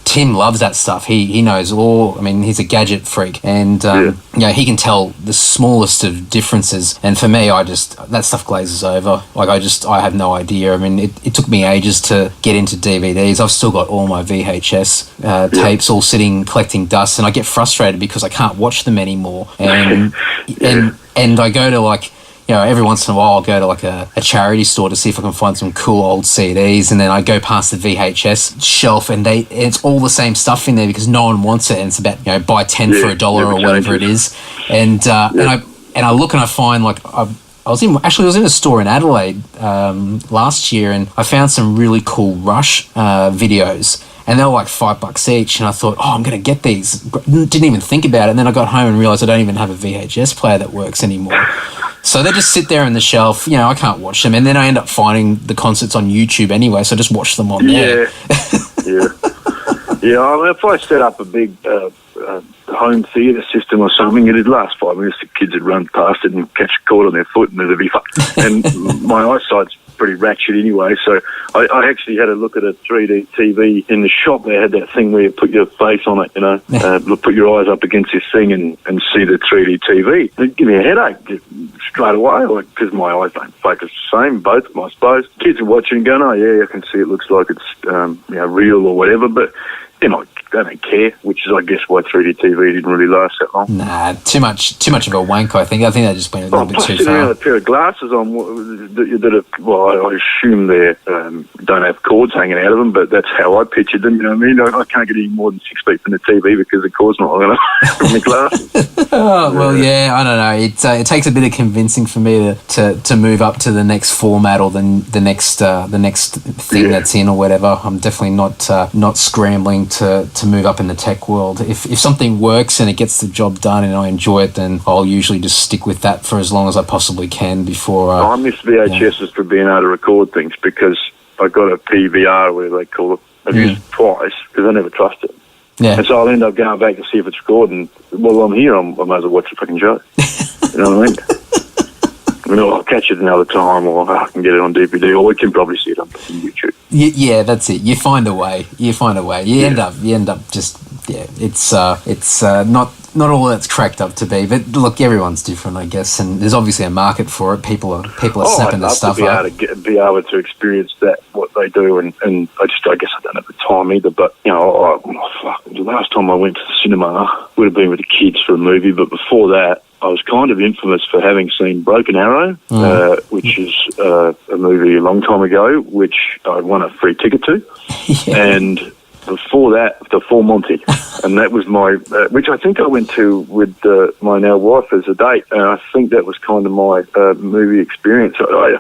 S2: Tim loves that stuff. He knows all. He's a gadget freak, and he can tell the smallest of differences. And for me, that stuff glazes over. Like I have no idea. It took me ages to get into DVDs. I've still got all my VHS tapes all sitting collecting dust, and I get frustrated because I can't watch them anymore. And and I go to every once in a while I'll go to a charity store to see if I can find some cool old CDs, and then I go past the VHS shelf and it's all the same stuff in there because no one wants it, and it's about buy 10 for $1 or whatever it is. And I look and I find I was in a store in Adelaide last year, and I found some really cool Rush videos. And they were like $5 each, and I thought, I'm going to get these. Didn't even think about it. And then I got home and realised I don't even have a VHS player that works anymore. So they just sit there on the shelf. I can't watch them. And then I end up finding the concerts on YouTube anyway, so I just watch them on there.
S3: Yeah. If I set up a big home theatre system or something, it'd last 5 minutes. The kids would run past it and catch a cord on their foot, and it'd be fun. And my eyesight's pretty ratchet anyway, so I actually had a look at a 3D TV in the shop. They had that thing where you put your face on it, put your eyes up against this thing and see the 3D TV. It'd give me a headache straight away, because my eyes don't focus the same, both of them, I suppose. Kids are watching and going, I can see it looks like it's real or whatever, but they don't care, which is, I guess, why 3D TV didn't really last that long.
S2: Nah, too much of a wank, I think. I think they just went a little bit too
S3: Plus,
S2: far.
S3: a pair of glasses on that are, well, I assume they don't have cords hanging out of them, but that's how I pictured them, you know what I mean? I can't get any more than 6 feet from the TV because the cord's not long enough from the glasses.
S2: Oh, well, yeah, I don't know. It takes a bit of convincing for me to move up to the next format or the next thing that's in or whatever. I'm definitely not scrambling to move up in the tech world. If something works and it gets the job done and I enjoy it, then I'll usually just stick with that for as long as I possibly can before.
S3: I miss VHSs for being able to record things because I got a PVR, whatever they call it. I've used it twice because I never trust it.
S2: Yeah.
S3: And so I'll end up going back to see if it's recording. While I'm here, I might as well watch the fucking show. You know what I mean? I'll catch it another time, or I can get it on DVD, or we can probably see it on YouTube.
S2: Yeah, that's it. You find a way. You end up just it's not all that's cracked up to be. But look, everyone's different, I guess, and there's obviously a market for it. People are snapping this stuff up.
S3: I'd love to be able to experience that, what they do, and I guess I don't have the time either. But the last time I went to the cinema would have been with the kids for a movie, but before that, I was kind of infamous for having seen Broken Arrow, which is a movie a long time ago, which I won a free ticket to. And before that, the Full Monty. And that was my, which I think I went to with my now wife as a date. And I think that was kind of my movie experience. I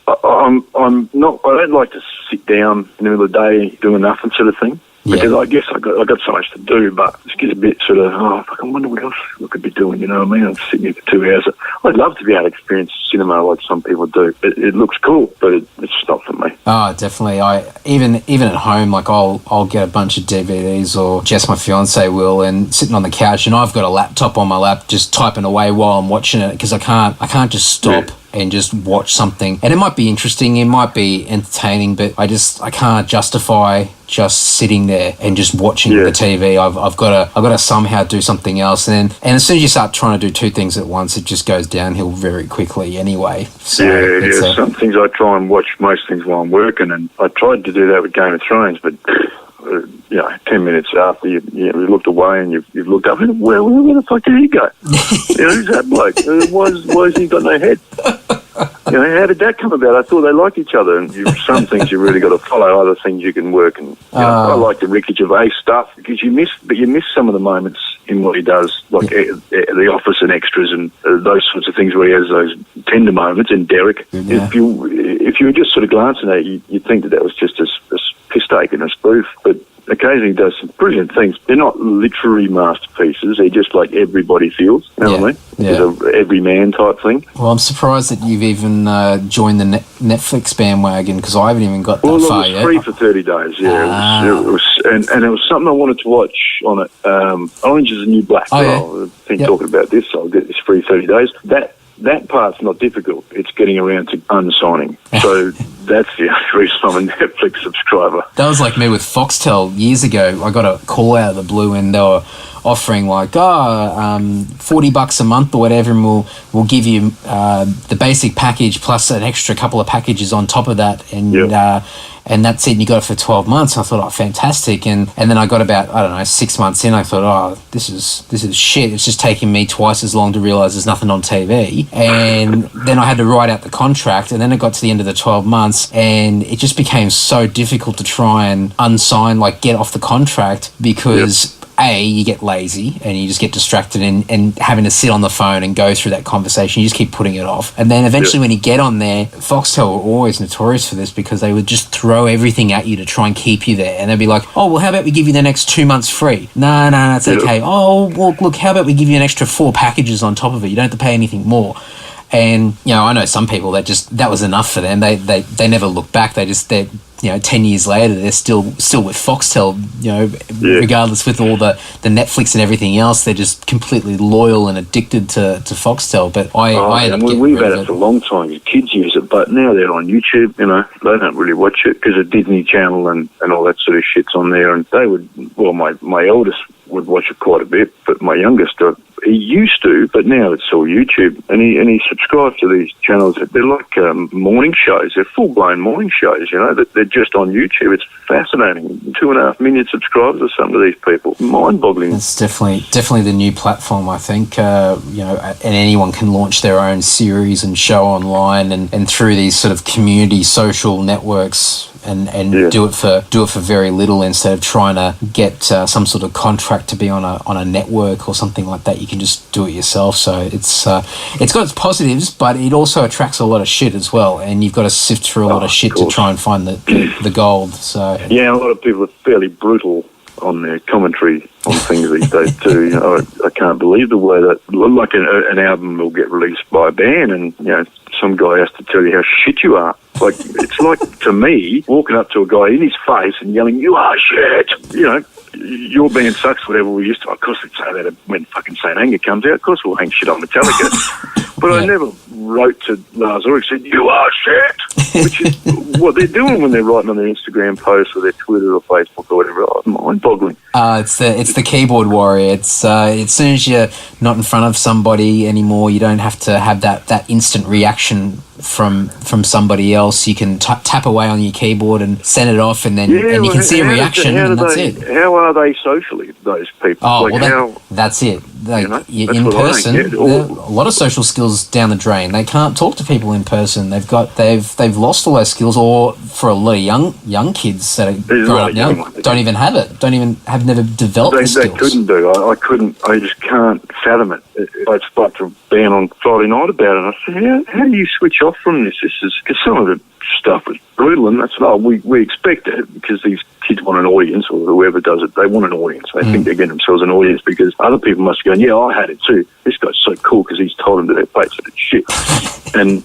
S3: don't like to sit down in the middle of the day doing nothing sort of thing. Because I guess I got so much to do, but it gets a bit sort of, I wonder what else I could be doing, you know what I mean? I'm sitting here for 2 hours. I'd love to be able to experience cinema like some people do. It looks cool, but it's not for me.
S2: Oh, definitely. Even at home, like I'll get a bunch of DVDs, or Jess, my fiance, will, and sitting on the couch, and I've got a laptop on my lap just typing away while I'm watching it, because I can't just stop and just watch something. And it might be interesting, it might be entertaining, but I can't justify just sitting there and just watching the TV. I've got to somehow do something else, and as soon as you start trying to do two things at once, it just goes downhill very quickly anwej. So
S3: some things I try and watch most things while I'm working, and I tried to do that with Game of Thrones, but 10 minutes after you looked away and you've looked up, and where the fuck did he go? Who's that bloke? Why has he got no head? How did that come about? I thought they liked each other, and some things you really got to follow, other things you can work. And I like the Ricky Gervais stuff because you miss some of the moments in what he does, like The Office and Extras and those sorts of things where he has those tender moments. And Derek, if you were just sort of glancing at it, you'd think that was just a piss take and a spoof, but occasionally he does some brilliant things. They're not literary masterpieces. They're just like everybody feels. You know what I mean? It's an everyman type thing.
S2: Well, I'm surprised that you've even joined the Netflix bandwagon, because I haven't even got that far yet.
S3: Well, it was free for 30 days, It was, and it was something I wanted to watch on it. Orange is the New Black. I've been talking about this, so I'll get this free 30 days. That part's not difficult. It's getting around to unsigning. So that's the only reason I'm a Netflix subscriber.
S2: That was like me with Foxtel years ago. I got a call out of the blue, and they were offering like $40 a month or whatever, and we'll give you the basic package plus an extra couple of packages on top of that, and that's it, and you got it for 12 months. I thought, fantastic. And then I got about, 6 months in, I thought, this is shit. It's just taking me twice as long to realise there's nothing on TV. And then I had to write out the contract, and then it got to the end of the 12 months, and it just became so difficult to try and unsign, like get off the contract, because you get lazy and you just get distracted and having to sit on the phone and go through that conversation. You just keep putting it off. And then eventually when you get on there, Foxtel were always notorious for this, because they would just throw everything at you to try and keep you there. And they'd be like, how about we give you the next 2 months free? No, it's okay. Well, look, how about we give you an extra 4 packages on top of it? You don't have to pay anything more. And, I know some people that was enough for them. They never look back. They're 10 years later, they're still with Foxtel, regardless with all the Netflix and everything else. They're just completely loyal and addicted to Foxtel. But
S3: we've had it for a long time. Your kids use it, but now they're on YouTube. They don't really watch it because of Disney Channel and all that sort of shit's on there. And they would, my eldest would watch it quite a bit, but my youngest, he used to, but now it's all YouTube, and he subscribes to these channels. They're like morning shows. They're full-blown morning shows, you know, that they're just on YouTube. It's fascinating. 2.5 million subscribers or some of these people. Mind-boggling.
S2: It's definitely the new platform, I think, you know, and anyone can launch their own series and show online and through these sort of community social networks and do it for very little instead of trying to get some sort of contract to be on a network or something like that. You can just do it yourself. So it's got its positives, but it also attracts a lot of shit as well, and you've got to sift through a lot of shit to try and find the gold. So
S3: yeah, a lot of people are fairly brutal on their commentary on things these days too. You know, I can't believe the way that, like an album will get released by a band, and you know, some guy has to tell you how shit you are. Like, it's like, to me, walking up to a guy in his face and yelling, "You are shit!" You know, your band sucks, whatever we used to. Of course we'd say that when fucking Saint Anger comes out. Of course we'll hang shit on Metallica. But I never wrote to Lars Ulrich and said, "You are shit," which is what they're doing when they're writing on their Instagram posts or their Twitter or Facebook or whatever. Oh, mind-boggling.
S2: It's the keyboard warrior. It's as soon as you're not in front of somebody anymore, you don't have to have that instant reaction from somebody else. You can tap away on your keyboard and send it off, and then and you can see a reaction, and that's it.
S3: How are they socially, those people?
S2: Oh, like, well, that's it. Like, you know, in person, a lot of social skills down the drain. They can't talk to people in person. They've lost all those skills, or for a lot of young kids that are growing up now, don't even have it. Have never developed the skills.
S3: They couldn't do. I couldn't. I just can't fathom it. I spoke to a band on Friday night about it, and I said, how do you switch off from this? This is because some of the stuff was brutal, and that's what we expect it, because these kids want an audience, or whoever does it, they want an audience. They think they're getting themselves an audience because other people must be going, "Yeah, I had it too. This guy's so cool because he's told them that their mates are shit." And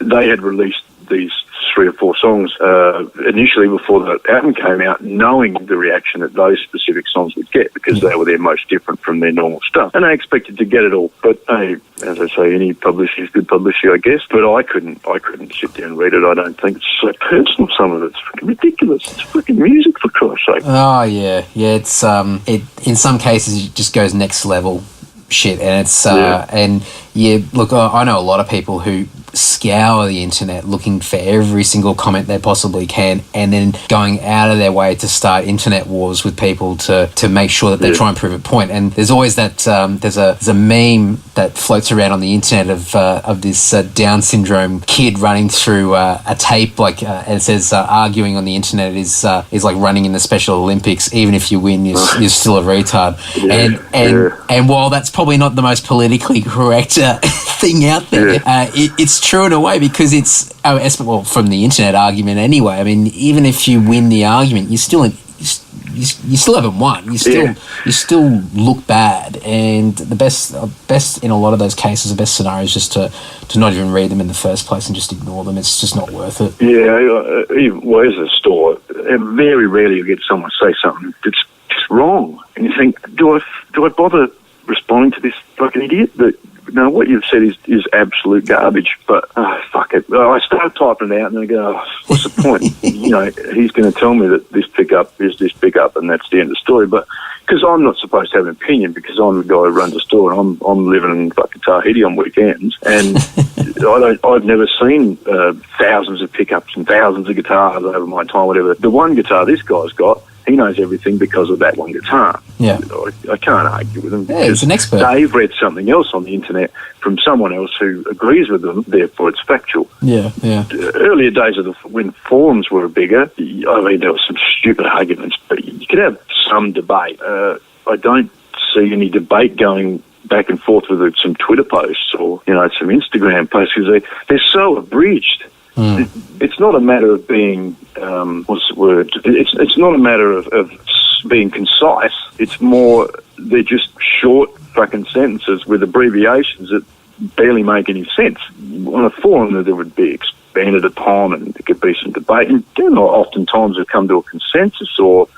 S3: they had released these 3 or 4 songs initially before the album came out, knowing the reaction that those specific songs would get, because they were their most different from their normal stuff, and they expected to get it all. But as I say, any publicity is good publicity, I guess. But I couldn't sit down and read it. I don't think it's so personal. Some of it's fucking ridiculous. It's fucking music, for Christ's sake.
S2: Oh yeah. It's it in some cases it just goes next level shit, and it's and look, I know a lot of people who scour the internet looking for every single comment they possibly can, and then going out of their way to start internet wars with people to make sure that they try and prove a point. And there's always that there's a meme that floats around on the internet of this Down syndrome kid running through a tape, like and it says arguing on the internet is like running in the Special Olympics. Even if you win, you're still a retard. And while that's probably not the most politically correct thing out there, it's true in a way, because it's from the internet argument anyway. I mean, even if you win the argument, you still haven't won. You still look bad, and the best in a lot of those cases, the best scenario is just to not even read them in the first place and just ignore them. It's just not worth it.
S3: Yeah, even as a store, very rarely you get someone say something that's just wrong, and you think, do I bother responding to this fucking idiot? No, what you've said is absolute garbage, but fuck it. I start typing it out and then I go, what's the point? You know, he's going to tell me that this pickup is this pickup, and that's the end of the story. But because I'm not supposed to have an opinion, because I'm the guy who runs the store, and I'm living in fucking Tahiti on weekends, and I've never seen thousands of pickups and thousands of guitars over my time, whatever. The one guitar this guy's got, he knows everything because of that one guitar.
S2: Yeah,
S3: I can't argue with him.
S2: Yeah, he's an expert.
S3: They've read something else on the internet from someone else who agrees with them, therefore it's factual.
S2: Yeah.
S3: Earlier days when forums were bigger, I mean, there were some stupid arguments, but you could have some debate. I don't see any debate going back and forth with some Twitter posts or, you know, some Instagram posts, because they're so abridged. It's not a matter of being, what's the word? It's not a matter of being concise. It's more, they're just short fucking sentences with abbreviations that barely make any sense. On a forum, there would be expanded upon, and there could be some debate, and then oftentimes have come to a consensus or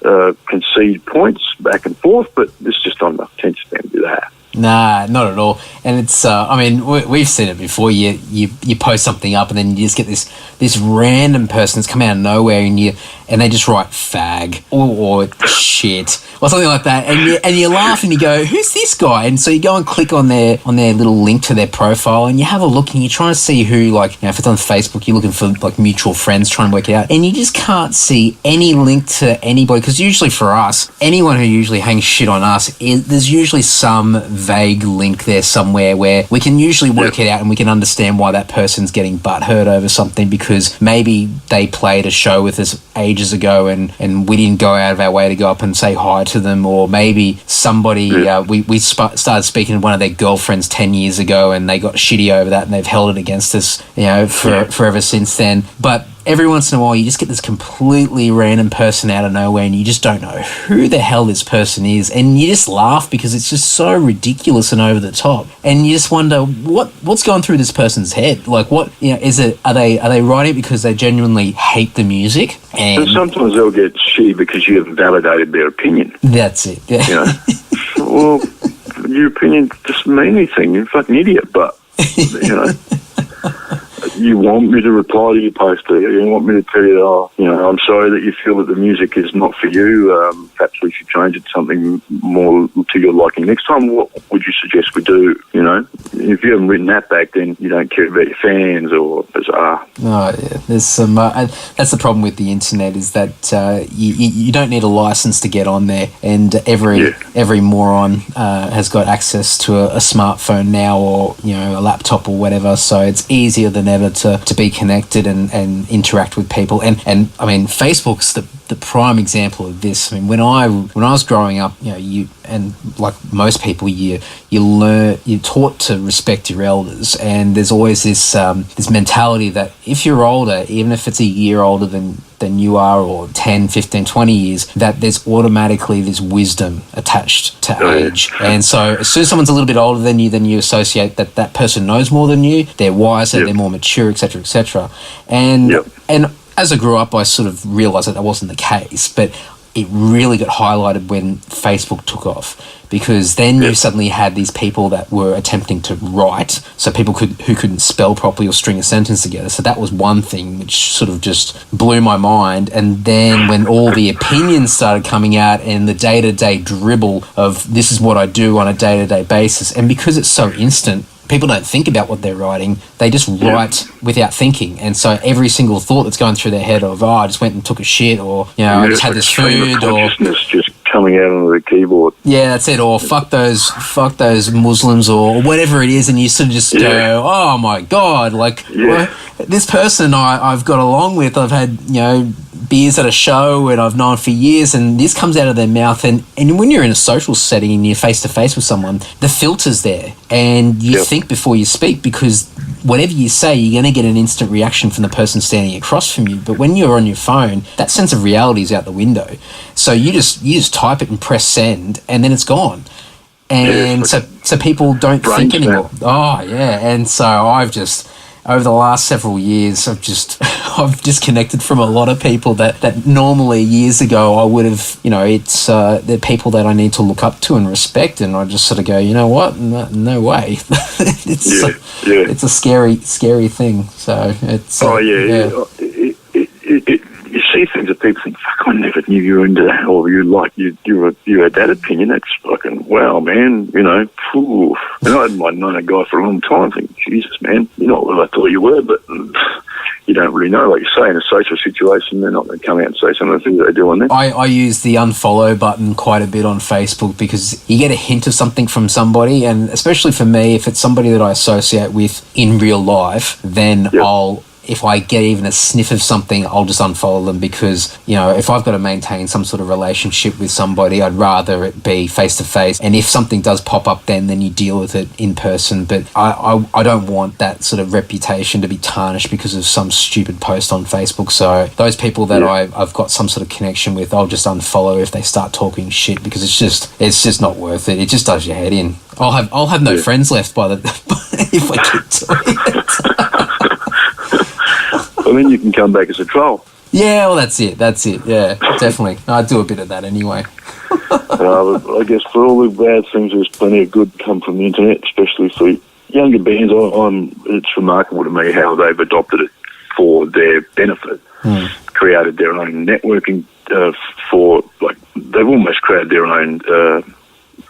S3: concede points back and forth, but there's just not enough attention to do that.
S2: Nah, not at all. And it's, I mean, we've seen it before. You post something up, and then you just get this random person that's come out of nowhere, and they just write fag or shit or something like that, and you laugh and you go, who's this guy? And so you go and click on their little link to their profile, and you have a look, and you're trying to see who, like, you know, if it's on Facebook, you're looking for like mutual friends, trying to work it out, and you just can't see any link to anybody, because usually for us, anyone who usually hangs shit on us, there's usually some vague link there somewhere where we can usually work it out, and we can understand why that person's getting butthurt over something, because maybe they played a show with us ages ago and we didn't go out of our way to go up and say hi to them, or maybe somebody we started speaking to one of their girlfriends 10 years ago and they got shitty over that and they've held it against us, you know, forever since then. But every once in a while you just get this completely random person out of nowhere, and you just don't know who the hell this person is, and you just laugh because it's just so ridiculous and over the top, and you just wonder what's going through this person's head. Like, what, you know, is it, are they writing it because they genuinely hate the music? And
S3: sometimes they'll get shitty because you haven't validated their opinion.
S2: That's it. Yeah.
S3: You know, well, your opinion doesn't mean anything. You're a fucking idiot, but you know. You want me to reply to your post, do you? You want me to tell you, I'm sorry that you feel that the music is not for you. Perhaps we should change it to something more to your liking. Next time, what would you suggest we do? You know, if you haven't written that back, then you don't care about your fans or bizarre.
S2: Oh, yeah. There's some. That's the problem with the internet, is that you don't need a license to get on there, and every moron has got access to a smartphone now, or, you know, a laptop or whatever. So it's easier than ever to be connected and interact with people. And I mean, Facebook's the prime example of this. I mean, when I was growing up, you know, you, and like most people, you're taught to respect your elders, and there's always this mentality that if you're older, even if it's a year older than you are, or 10, 15, 20 years, that there's automatically this wisdom attached to age. And so as soon as someone's a little bit older than you, then you associate that person knows more than you, they're wiser, they're more mature, etc., etc. And as I grew up, I sort of realised that wasn't the case, but it really got highlighted when Facebook took off, because then you suddenly had these people that were attempting to write, so people who couldn't spell properly or string a sentence together. So that was one thing which sort of just blew my mind. And then when all the opinions started coming out, and the day-to-day dribble of this is what I do on a day-to-day basis, and because it's so instant, people don't think about what they're writing. They just write without thinking. And so every single thought that's going through their head of, I just went and took a shit, or, you know, I just had this food, or
S3: just coming out on the keyboard.
S2: Yeah, that's it. Or fuck those Muslims, or whatever it is. And you sort of just go, oh my God, like, well, this person I've got along with, I've had, you know, beers at a show and I've known for years, and this comes out of their mouth, and when you're in a social setting and you're face to face with someone, the filter's there, and you think before you speak, because whatever you say, you're going to get an instant reaction from the person standing across from you. But when you're on your phone, that sense of reality is out the window. So you just type it and press send, and then it's gone. And so people don't think anymore. Oh yeah, and so I've just, over the last several years, I've disconnected from a lot of people that normally years ago I would have, you know, it's they're people that I need to look up to and respect, and I just sort of go, you know what, no way. It's a scary thing. So it's
S3: you see things that people think, fuck, I never knew you were into that, or you had that opinion. That's fucking wow, man. You know, phew. And I'd known a guy for a long time. Thinking, Jesus, man, you're not what I thought you were, but you don't really know. Like you say, in a social situation, they're not going to come out and say some of the things they do on there.
S2: I use the unfollow button quite a bit on Facebook, because you get a hint of something from somebody, and especially for me, if it's somebody that I associate with in real life, then if I get even a sniff of something, I'll just unfollow them, because, you know, if I've got to maintain some sort of relationship with somebody, I'd rather it be face to face. And if something does pop up, then you deal with it in person. But I don't want that sort of reputation to be tarnished because of some stupid post on Facebook. So those people that I've got some sort of connection with, I'll just unfollow if they start talking shit, because it's just not worth it. It just does your head in. I'll have no friends left if I keep doing it.
S3: Well, then you can come back as a troll.
S2: Yeah, well, that's it. Yeah, definitely. I do a bit of that anyway.
S3: I guess for all the bad things, there's plenty of good come from the internet, especially for younger bands. It's remarkable to me how they've adopted it for their benefit, created their own networking they've almost created their own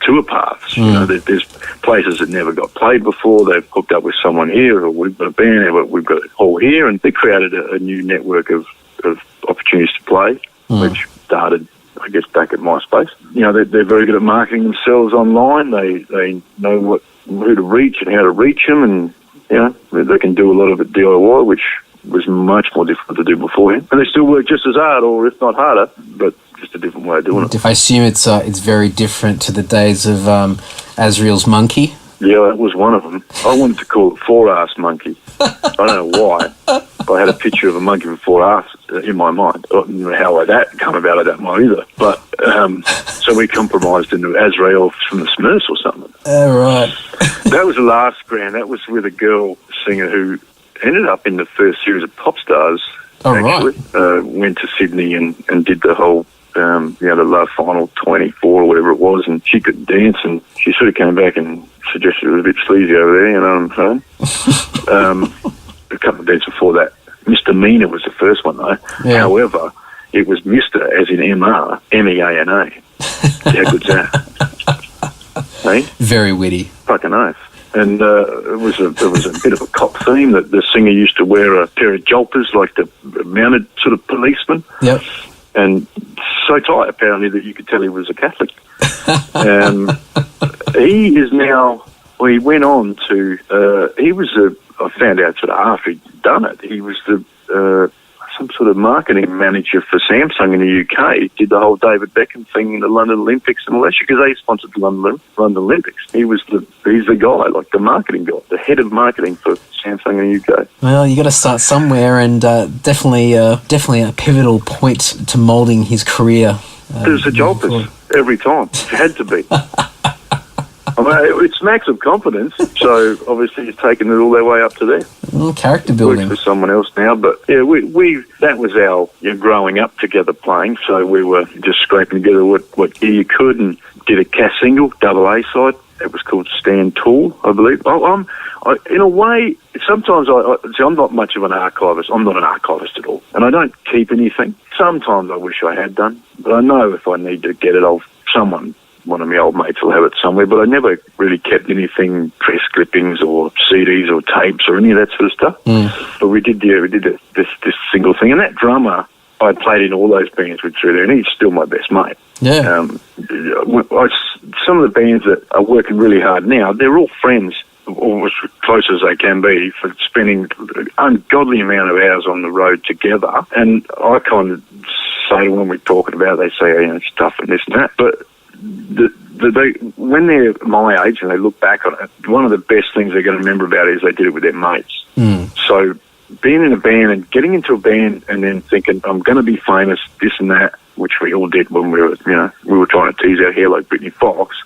S3: tour paths. You know, there's places that never got played before. They've hooked up with someone here, or we've got a band, we've got a hall here, and they created a new network of opportunities to play, which started, I guess, back at MySpace. You know, they're very good at marketing themselves online. They know who to reach and how to reach them, and you know, they can do a lot of it DIY, which was much more difficult to do beforehand. And they still work just as hard, or if not harder, but just a different way of doing it.
S2: I assume it's very different to the days of Azriel's Monkey.
S3: Yeah, that was one of them. I wanted to call it Four-Ass Monkey. I don't know why. I had a picture of a monkey with four asses in my mind. I don't know how that come about, I don't know either. But so we compromised into Azrael from the Smurfs or something.
S2: Right.
S3: That was the last grand. That was with a girl singer who ended up in the first series of Pop Stars. Actually, went to Sydney and did the whole, the last final 24 or whatever it was, and she couldn't dance, and she sort of came back and suggested it was a bit sleazy over there, you know what I'm saying? A couple of days before that, Misdemeanor was the first one though. Yeah. However, it was Mr. as in M-R, M-E-A-N-A. How good's that? Hey?
S2: Very witty.
S3: Fucking oath. And it was a bit of a cop theme that the singer used to wear a pair of jolpers, like the mounted sort of policeman. Yep. And so tight, apparently, that you could tell he was a Catholic. He is now, well, he went on to, I found out sort of after he'd done it, he was some sort of marketing manager for Samsung in the UK. He did the whole David Beckham thing in the London Olympics and all that shit, because they sponsored the London Olympics. He's the guy, like the marketing guy, the head of marketing for Samsung in the UK.
S2: Well, you got to start somewhere, and definitely a pivotal point to moulding his career.
S3: There's a jolpers every time. It had to be. I mean, it smacks of confidence, so obviously he's taken it all their way up to there.
S2: Character building.
S3: Works for someone else now, but yeah, we that was our growing up together playing, so we were just scraping together what gear you could, and did a Cass single, double A side. It was called Stand Tall, I believe. In a way, sometimes I'm not much of an archivist. I'm not an archivist at all, and I don't keep anything. Sometimes I wish I had done, but I know if I need to get it off someone, one of my old mates will have it somewhere, but I never really kept anything, press clippings or CDs or tapes or any of that sort of stuff. But we did this single thing, and that drummer, I played in all those bands with through there, and he's still my best mate. Yeah. Some of the bands that are working really hard now, they're all friends, or as close as they can be, for spending an ungodly amount of hours on the road together. And I kind of say when we're talking about it, they say, stuff and this and that, but when they're my age and they look back on it, one of the best things they're going to remember about it is they did it with their mates. So being in a band and getting into a band and then thinking, I'm going to be famous, this and that, which we all did when we were trying to tease our hair like Britney Fox.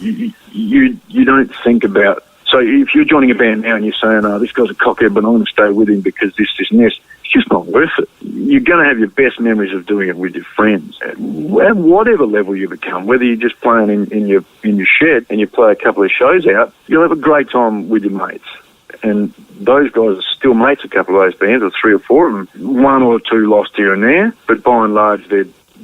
S3: you don't think about. So if you're joining a band now and you're saying, this guy's a cockhead, but I'm going to stay with him because this and this, it's just not worth it. You're going to have your best memories of doing it with your friends. At whatever level you become, whether you're just playing in your shed and you play a couple of shows out, you'll have a great time with your mates. And those guys are still mates, a couple of those bands, or three or four of them. One or two lost here and there, but by and large,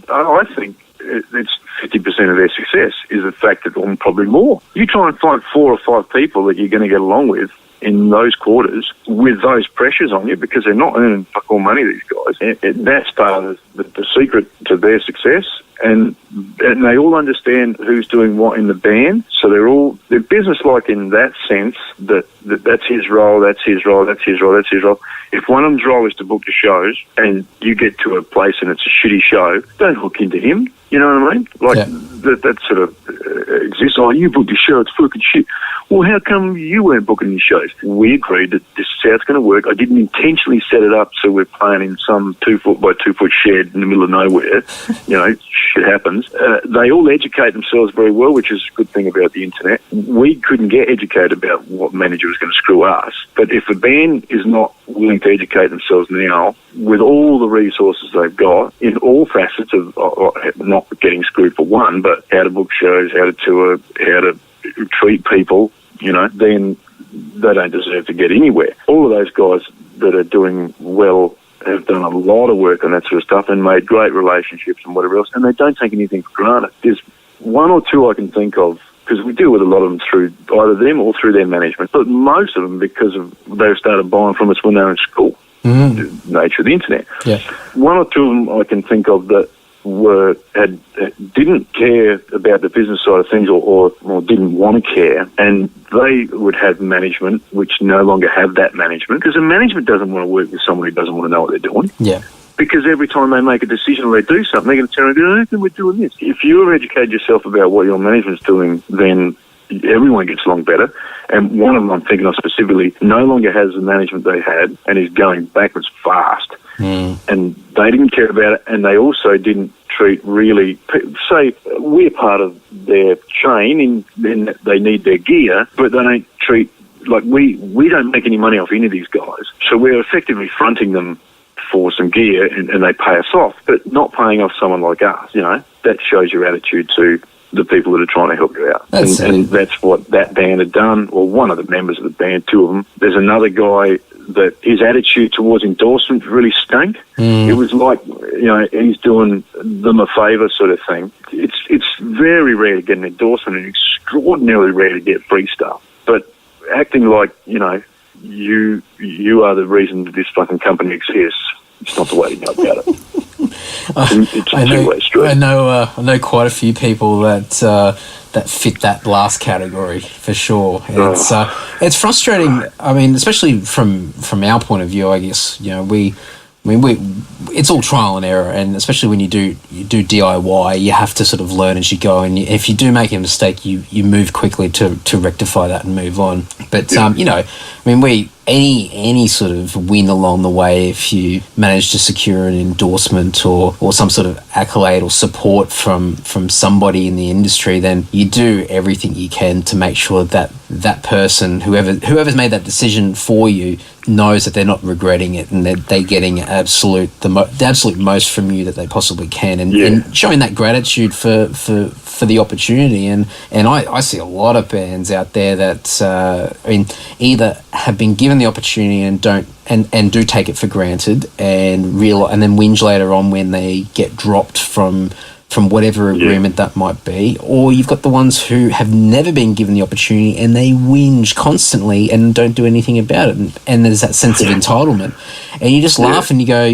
S3: I think it's 50% of their success is the fact that, or probably more. You try and find 4 or 5 people that you're going to get along with in those quarters with those pressures on you, because they're not earning fuck all money, these guys. That's part of the secret to their success. And they all understand who's doing what in the band, so they're business-like in that sense, that's his role, that's his role, that's his role, that's his role. If one of them's role is to book the shows and you get to a place and it's a shitty show, don't hook into him. You know what I mean? That sort of exists. Oh, you booked the show, it's fucking shit. Well, how come you weren't booking these shows? We agreed that this is how it's going to work. I didn't intentionally set it up so we're playing in some 2-foot by 2-foot shed in the middle of nowhere. Shit happens. They all educate themselves very well, which is a good thing about the internet. We couldn't get educated about what manager was going to screw us. But if a band is not willing to educate themselves now with all the resources they've got in all facets of not getting screwed for one, but how to book shows, how to tour, how to treat people, then they don't deserve to get anywhere. All of those guys that are doing well have done a lot of work on that sort of stuff and made great relationships and whatever else, and they don't take anything for granted. There's one or two I can think of, because we deal with a lot of them through either them or through their management, but most of them because of they started buying from us when they were in school, the nature of the internet.
S2: Yeah.
S3: One or two of them I can think of that didn't care about the business side of things or didn't want to care, and they would have management which no longer have that management, because the management doesn't want to work with someone who doesn't want to know what they're doing.
S2: Yeah.
S3: Because every time they make a decision or they do something, they're going to turn around and go, how come we're doing this? If you educate yourself about what your management's doing, then everyone gets along better. And one of them I'm thinking of specifically no longer has the management they had and is going backwards fast. And they didn't care about it, and they also didn't treat really... Say, we're part of their chain in that they need their gear, but they don't treat... Like, we don't make any money off any of these guys, so we're effectively fronting them for some gear, and they pay us off, but not paying off someone like us, that shows your attitude to the people that are trying to help you out. And that's what that band had done, or one of the members of the band, two of them. There's another guy that his attitude towards endorsement really stank. It was like, he's doing them a favour sort of thing. It's very rare to get an endorsement and extraordinarily rare to get free stuff. But acting like, you are the reason that this fucking company exists, it's not the way to go about it. It's a two-way street.
S2: I know quite a few people that fit that last category for sure. It's frustrating. I mean, especially from our point of view, I guess. It's all trial and error, and especially when you do DIY, you have to sort of learn as you go. And if you do make a mistake, you move quickly to rectify that and move on. But any sort of win along the way, if you manage to secure an endorsement or some sort of accolade or support from somebody in the industry, then you do everything you can to make sure that that person, whoever's made that decision for you, knows that they're not regretting it and that they're getting the absolute most from you that they possibly can, and showing that gratitude for the opportunity. And I see a lot of bands out there that either have been given the opportunity and do take it for granted and then whinge later on when they get dropped from whatever agreement that might be, or you've got the ones who have never been given the opportunity and they whinge constantly and don't do anything about it, and there's that sense of entitlement, and you just laugh and you go,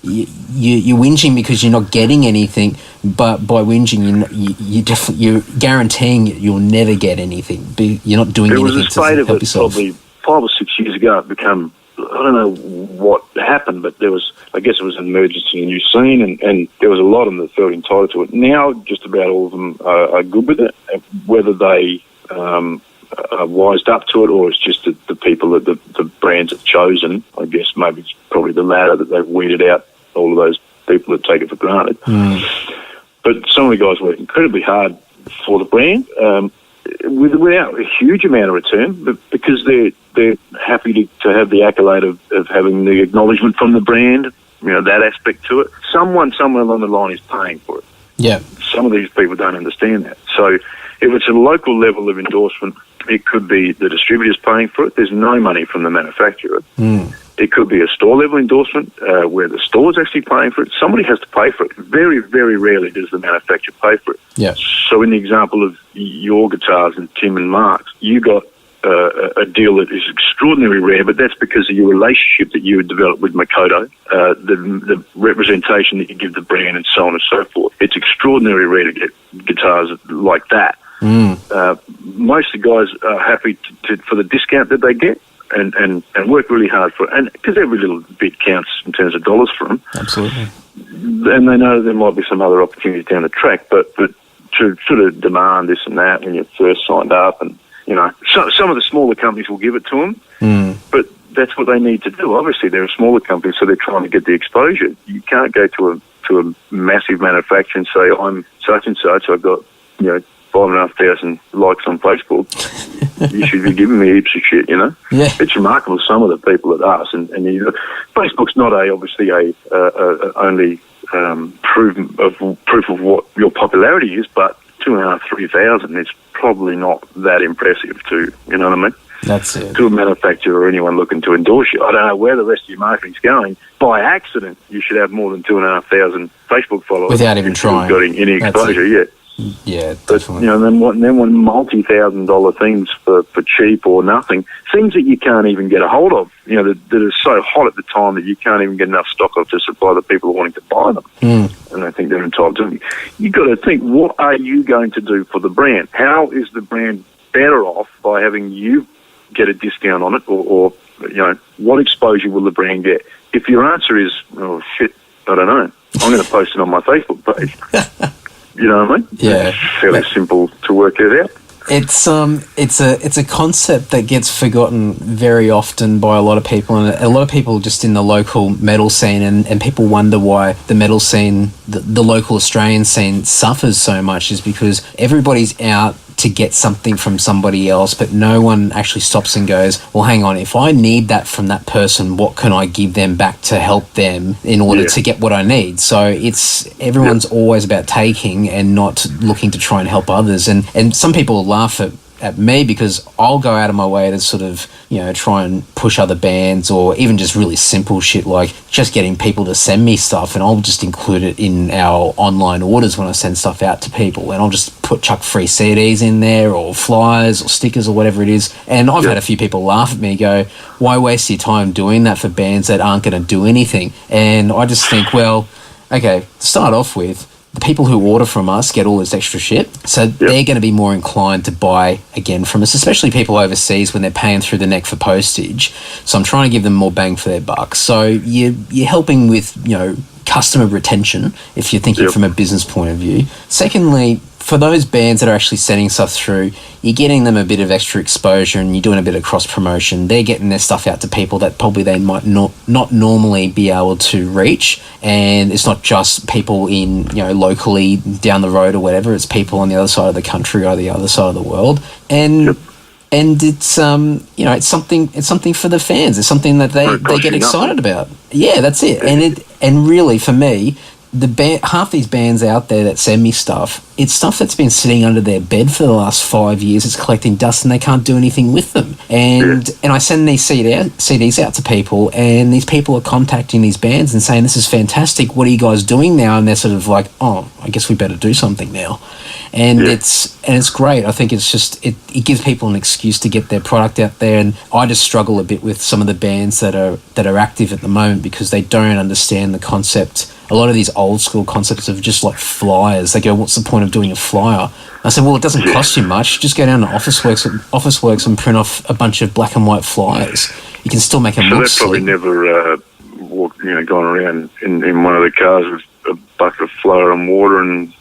S2: you're whinging because you're not getting anything, but by whinging you're guaranteeing you'll never get anything. You're not doing anything to help yourself.
S3: Probably 5 or 6 years ago, it became, I don't know what happened, but I guess it was an emergency in a new scene, and there was a lot of them that felt entitled to it. Now, just about all of them are good with it, whether they are wised up to it or it's just the people that the brands have chosen. I guess maybe it's probably the latter, that they've weeded out all of those people that take it for granted. But some of the guys work incredibly hard for the brand, without a huge amount of return, but because they're happy to have the accolade of having the acknowledgement from the brand, that aspect to it. Someone somewhere along the line is paying for it.
S2: Yeah.
S3: Some of these people don't understand that. So if it's a local level of endorsement, it could be the distributors paying for it. There's no money from the manufacturer. It could be a store-level endorsement where the store's actually paying for it. Somebody has to pay for it. Very, very rarely does the manufacturer pay for it.
S2: Yeah.
S3: So in the example of your guitars and Tim and Mark's, you got a deal that is extraordinarily rare, but that's because of your relationship that you had developed with Makoto, the representation that you give the brand, and so on and so forth. It's extraordinarily rare to get guitars like that. Most of the guys are happy for the discount that they get, and work really hard for it, and because every little bit counts in terms of dollars for them.
S2: Absolutely.
S3: And they know there might be some other opportunities down the track, but to sort of demand this and that when you first signed up, and some of the smaller companies will give it to them, but that's what they need to do. Obviously, they're a smaller company, so they're trying to get the exposure. You can't go to a massive manufacturer and say, I'm such and such, I've got 5,500 likes on Facebook, you should be giving me heaps of shit, you know?
S2: Yeah.
S3: It's remarkable, some of the people that ask. And Facebook's not obviously only proof of what your popularity is, but 2,500, 3,000 is probably not that impressive to, you know what I mean?
S2: That's it.
S3: To a manufacturer or anyone looking to endorse you. I don't know where the rest of your marketing's going. By accident, you should have more than 2,500 Facebook followers
S2: without even trying.
S3: Got any exposure,
S2: Yeah,
S3: but
S2: definitely.
S3: you know, then when multi-$1,000 things for cheap or nothing, things that you can't even get a hold of, you know, that are so hot at the time that you can't even get enough stock of to supply the people wanting to buy them. And I think they're entitled to them. You've got to think, what are you going to do for the brand? How is the brand better off by having you get a discount on it, or you know, what exposure will the brand get? If your answer is, oh shit, I don't know, I'm going to post it on my Facebook page. You know what I mean?
S2: Yeah.
S3: It's fairly simple to work it out.
S2: It's a concept that gets forgotten very often by a lot of people, and a lot of people just in the local metal scene, and people wonder why the metal scene, the local Australian scene, suffers so much, is because everybody's out to get something from somebody else, but no one actually stops and goes, well, hang on, if I need that from that person, what can I give them back to help them in order to get what I need? So everyone's always about taking and not looking to try and help others. And some people laugh at me because I'll go out of my way to sort of, you know, try and push other bands, or even just really simple shit like just getting people to send me stuff, and I'll just include it in our online orders when I send stuff out to people, and I'll just chuck free CDs in there, or flyers or stickers or whatever it is. And I've had a few people laugh at me, go, why waste your time doing that for bands that aren't going to do anything? And I just think, well, okay, to start off with, the people who order from us get all this extra shit, so they're going to be more inclined to buy again from us, especially people overseas when they're paying through the neck for postage. So I'm trying to give them more bang for their buck. So you're helping with, you know, customer retention if you're thinking from a business point of view. Secondly, for those bands that are actually sending stuff through, you're getting them a bit of extra exposure, and you're doing a bit of cross promotion. They're getting their stuff out to people that probably they might not normally be able to reach. And it's not just people in, you know, locally down the road or whatever. It's people on the other side of the country or the other side of the world. And it's you know, it's something for the fans. It's something that they get excited about. Yeah, that's it. And really for me, half these bands out there that send me stuff, it's stuff that's been sitting under their bed for the last 5 years. It's collecting dust and they can't do anything with them. And I send these CDs out to people, and these people are contacting these bands and saying, this is fantastic, what are you guys doing now? And they're sort of like, oh, I guess we better do something now. And it's great. I think it's just it gives people an excuse to get their product out there. And I just struggle a bit with some of the bands that are active at the moment, because they don't understand the concept. A lot of these old school concepts of just like flyers. They go, what's the point of doing a flyer? I said, well, it doesn't cost you much. Just go down to Officeworks and print off a bunch of black and white flyers. You can still make them look
S3: slick. Probably never gone around in one of the cars with a bucket of flour and water and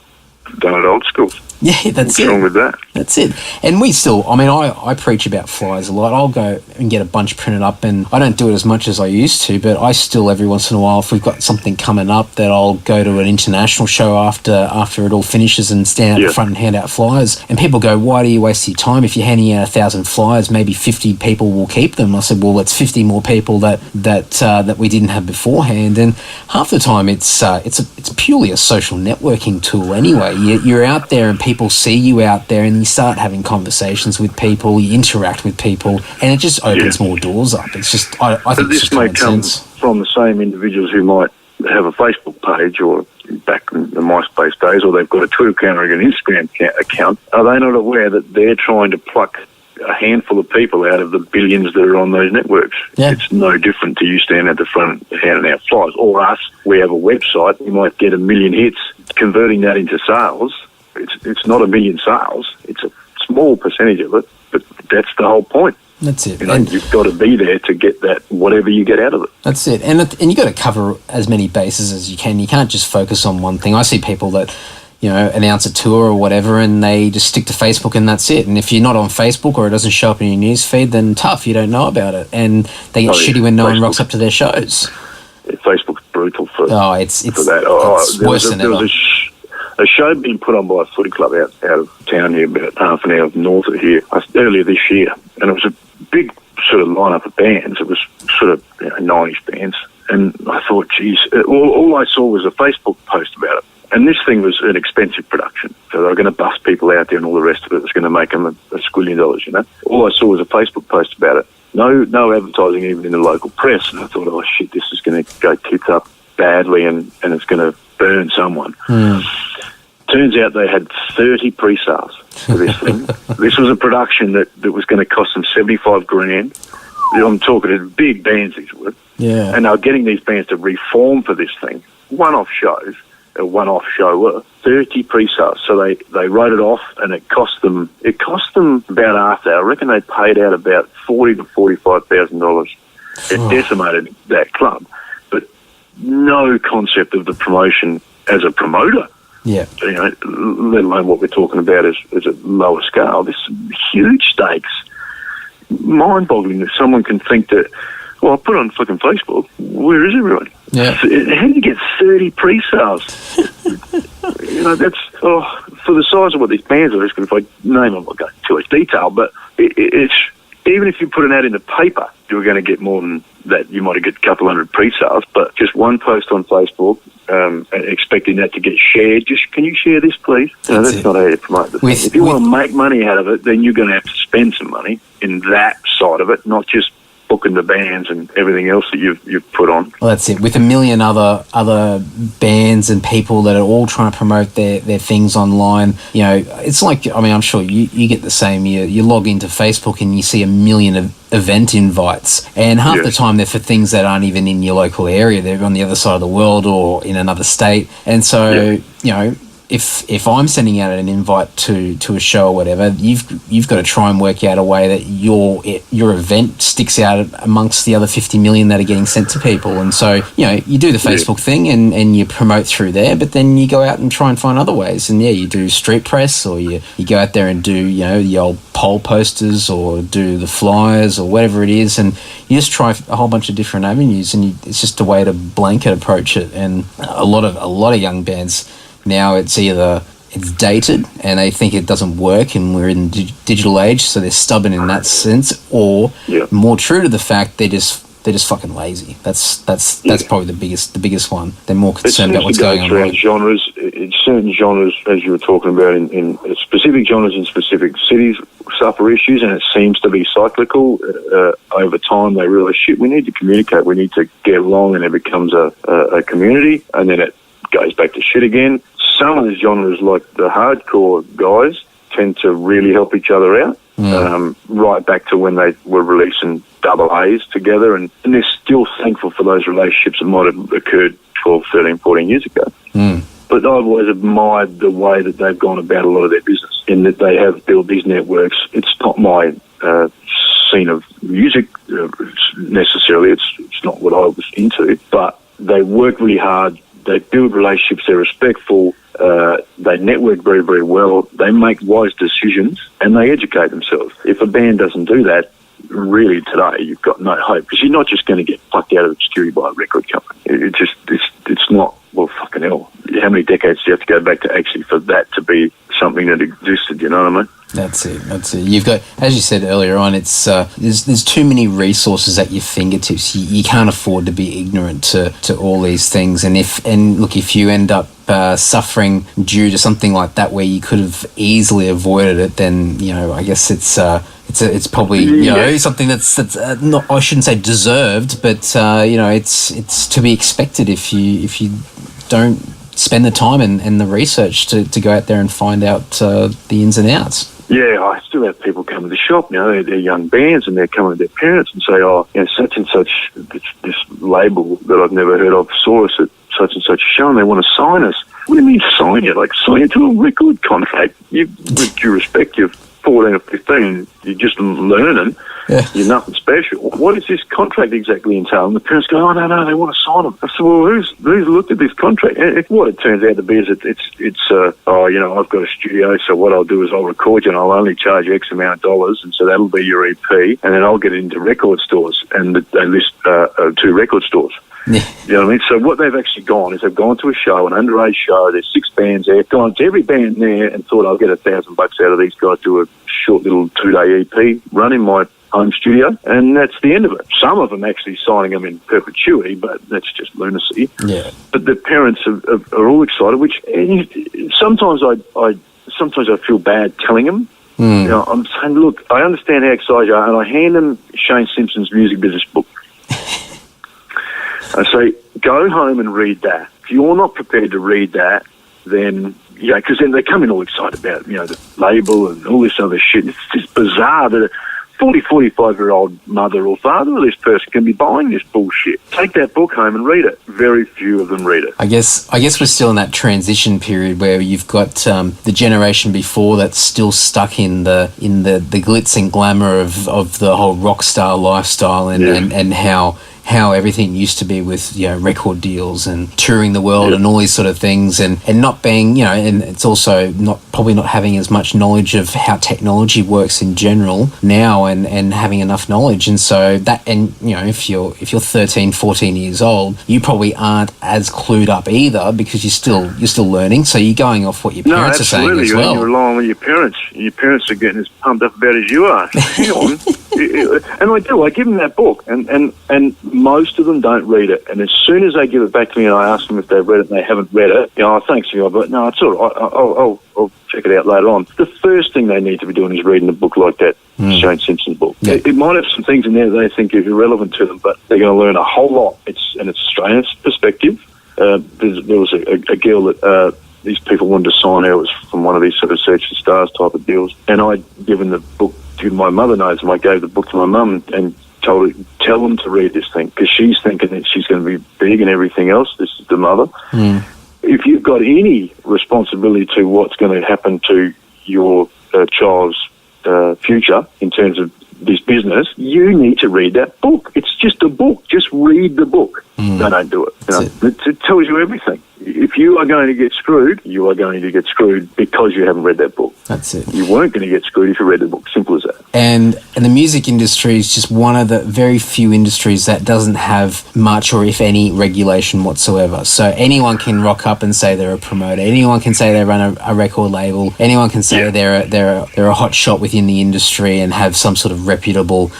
S3: done it old school.
S2: Yeah, that's it.
S3: What's wrong with that?
S2: That's it. And we still, I mean, I preach about flyers a lot. I'll go and get a bunch printed up, and I don't do it as much as I used to, but I still, every once in a while, if we've got something coming up, that I'll go to an international show after it all finishes and stand out the front and hand out flyers. And people go, why do you waste your time? If you're handing out 1,000 flyers, maybe 50 people will keep them. I said, well, that's 50 more people that we didn't have beforehand. And half the time it's purely a social networking tool anyway. You're out there and people see you out there, and you start having conversations with people, you interact with people, and it just opens more doors up. It's just, I think it's just common sense.
S3: From the same individuals who might have a Facebook page, or back in the MySpace days, or they've got a Twitter account or an Instagram account. Are they not aware that they're trying to pluck a handful of people out of the billions that are on those networks? It's no different to you standing at the front handing out flyers, or us. We have a website, we might get 1 million hits. Converting that into sales, it's not 1 million sales. It's a small percentage of it, but that's the whole point.
S2: That's it.
S3: You know, you've got to be there to get that, whatever you get out of it.
S2: That's it. And you got to cover as many bases as you can. You can't just focus on one thing. I see people that, you know, announce a tour or whatever, and they just stick to Facebook and that's it. And if you're not on Facebook or it doesn't show up in your news feed, then tough, you don't know about it. And they get shitty when no one rocks up to their shows.
S3: Facebook's brutal for
S2: it's
S3: that.
S2: It's worse than ever.
S3: a show being put on by a footy club out of town here, about half an hour north of here, earlier this year, and it was a big sort of lineup of bands. It was sort of 90s bands, and I thought, geez, all I saw was a Facebook post about it. And this thing was an expensive production, so they were going to bust people out there and all the rest of it was going to make them a squillion dollars, All I saw was a Facebook post about it. No advertising even in the local press, and I thought, oh shit, this is going to go tits up badly and it's going to burn someone. Turns out they had 30 pre-sales for this thing. This was a production that was going to cost them $75,000. I'm talking to big bands, these were.
S2: Yeah.
S3: And they were getting these bands to reform for this thing. One-off shows, a one-off show, 30 pre-sales. So they wrote it off, and it cost them about half that. I reckon they paid out about $40,000 to $45,000. It decimated that club, but no concept of the promotion as a promoter.
S2: Yeah.
S3: Let alone what we're talking about as a lower scale. This huge stakes, mind-boggling that someone can think that, well, I'll put it on fucking Facebook. Where is everyone?
S2: Yeah.
S3: How do you get 30 pre-sales? That's for the size of what these bands are. If I name them, I'll go too much detail, but it's even if you put an ad in the paper, you're going to get more than that. You might get a couple hundred pre-sales, but just one post on Facebook, expecting that to get shared. Just, can you share this, please? That's not how you promote the thing. If you want to make money out of it, then you're going to have to spend some money in that side of it, not just booking the bands and everything else that you've put on.
S2: Well, that's it. With a million other bands and people that are all trying to promote their things online, it's like, I'm sure you get the same. You log into Facebook and you see a million event invites, and half the time they're for things that aren't even in your local area. They're on the other side of the world or in another state. And so, if I'm sending out an invite to a show or whatever, you've got to try and work out a way that your event sticks out amongst the other 50 million that are getting sent to people. And so, you do the Facebook thing and you promote through there, but then you go out and try and find other ways. And you do street press, or you go out there and do, the old poll posters, or do the flyers, or whatever it is. And you just try a whole bunch of different avenues, and it's just a way to blanket approach it. And a lot of young bands now, it's dated and they think it doesn't work, and we're in the digital age, so they're stubborn in that sense, or more true to the fact, they're just fucking lazy. That's probably the biggest one. They're more concerned about what's going on.
S3: Around genres, in certain genres, as you were talking about, in specific genres in specific cities suffer issues, and it seems to be cyclical. Over time, they realise, shit, we need to communicate, we need to get along, and it becomes a community, and then it goes back to shit again. Some of the genres, like the hardcore guys, tend to really help each other out, right back to when they were releasing double A's together, and they're still thankful for those relationships that might have occurred 12, 13, 14 years ago. But I've always admired the way that they've gone about a lot of their business, in that they have built these networks. It's not my scene of music necessarily, it's not what I was into, but they work really hard. They build relationships, they're respectful, they network very, very well, they make wise decisions, and they educate themselves. If a band doesn't do that, really today, you've got no hope, because you're not just going to get plucked out of obscurity by a record company. It's not, well, fucking hell. How many decades do you have to go back to actually for that to be something that existed, you know what I mean?
S2: That's it. You've got, as you said earlier on, it's there's too many resources at your fingertips. You can't afford to be ignorant to all these things. And if you end up suffering due to something like that, where you could have easily avoided it, then I guess it's probably something that's not, I shouldn't say deserved, but it's to be expected if you don't spend the time and the research to go out there and find out the ins and outs.
S3: Yeah, I still have people come to the shop, they're young bands, and they're coming to their parents and say, such and such, this label that I've never heard of saw us at such and such a show, and they want to sign us. What do you mean sign you? Like, sign you to a record contract. With due respect, you're 14 or 15, you're just learning.
S2: Yeah.
S3: You're nothing special. What does this contract exactly entail? And the parents go, no, they want to sign them. I said, well, who's looked at this contract? And what it turns out to be is I've got a studio, so what I'll do is I'll record you and I'll only charge you X amount of dollars, and so that'll be your EP, and then I'll get it into record stores, and they list 2 record stores.
S2: Yeah.
S3: You know what I mean? So what they've actually gone is they've gone to a show, an underage show. There's 6 bands there. Gone to every band there and thought, I'll get $1,000 out of these guys, do a short little 2-day EP, run in my home studio, and that's the end of it. Some of them actually signing them in perpetuity, but that's just lunacy.
S2: Yeah.
S3: But the parents are all excited, which sometimes I feel bad telling them. You know, I'm saying, look, I understand how excited you are, and I hand them Shane Simpson's music business book. I say, go home and read that. If you're not prepared to read that, then, you know, because then they come in all excited about, you know, the label and all this other shit. It's just bizarre that a 45-year-old mother or father of this person can be buying this bullshit. Take that book home and read it. Very few of them read it.
S2: I guess we're still in that transition period where you've got the generation before that's still stuck in the glitz and glamour of the whole rock star lifestyle and how everything used to be with, you know, record deals and touring the world and all these sort of things, and not being, you know, and it's also probably not having as much knowledge of how technology works in general now, and having enough knowledge. And so that, and you know, if you're 13, 14 years old, you probably aren't as clued up either, because you're still learning. So you're going off what your parents are saying as well.
S3: You're relying on your parents. Your parents are getting as pumped up about as you are. Hang on. And I give them that book, and most of them don't read it. And as soon as they give it back to me and I ask them if they've read it and they haven't read it, you know, oh, thanks, but no, it's all right. I'll check it out later on. The first thing they need to be doing is reading a book like that, Shane Simpson's book. Yeah. It might have some things in there they think is irrelevant to them, but they're going to learn a whole lot. It's Australian perspective. There was a girl that these people wanted to sign her. It was from one of these sort of Search the Stars type of deals. And I'd given the book to my mother knows, and I gave the book to my mum and told her, tell them to read this thing, because she's thinking that she's going to be big and everything else. This is the mother. If you've got any responsibility to what's going to happen to your child's future in terms of this business, you need to read that book. It's just a book. Just read the book. No, don't do it. You know, it tells you everything. If you are going to get screwed, you are going to get screwed because you haven't read that book.
S2: That's it.
S3: You weren't going to get screwed if you read the book. Simple as that.
S2: And the music industry is just one of the very few industries that doesn't have much or if any regulation whatsoever. So anyone can rock up and say they're a promoter. Anyone can say they run a record label. Anyone can say they're a hot shot within the industry and have some sort of reputable,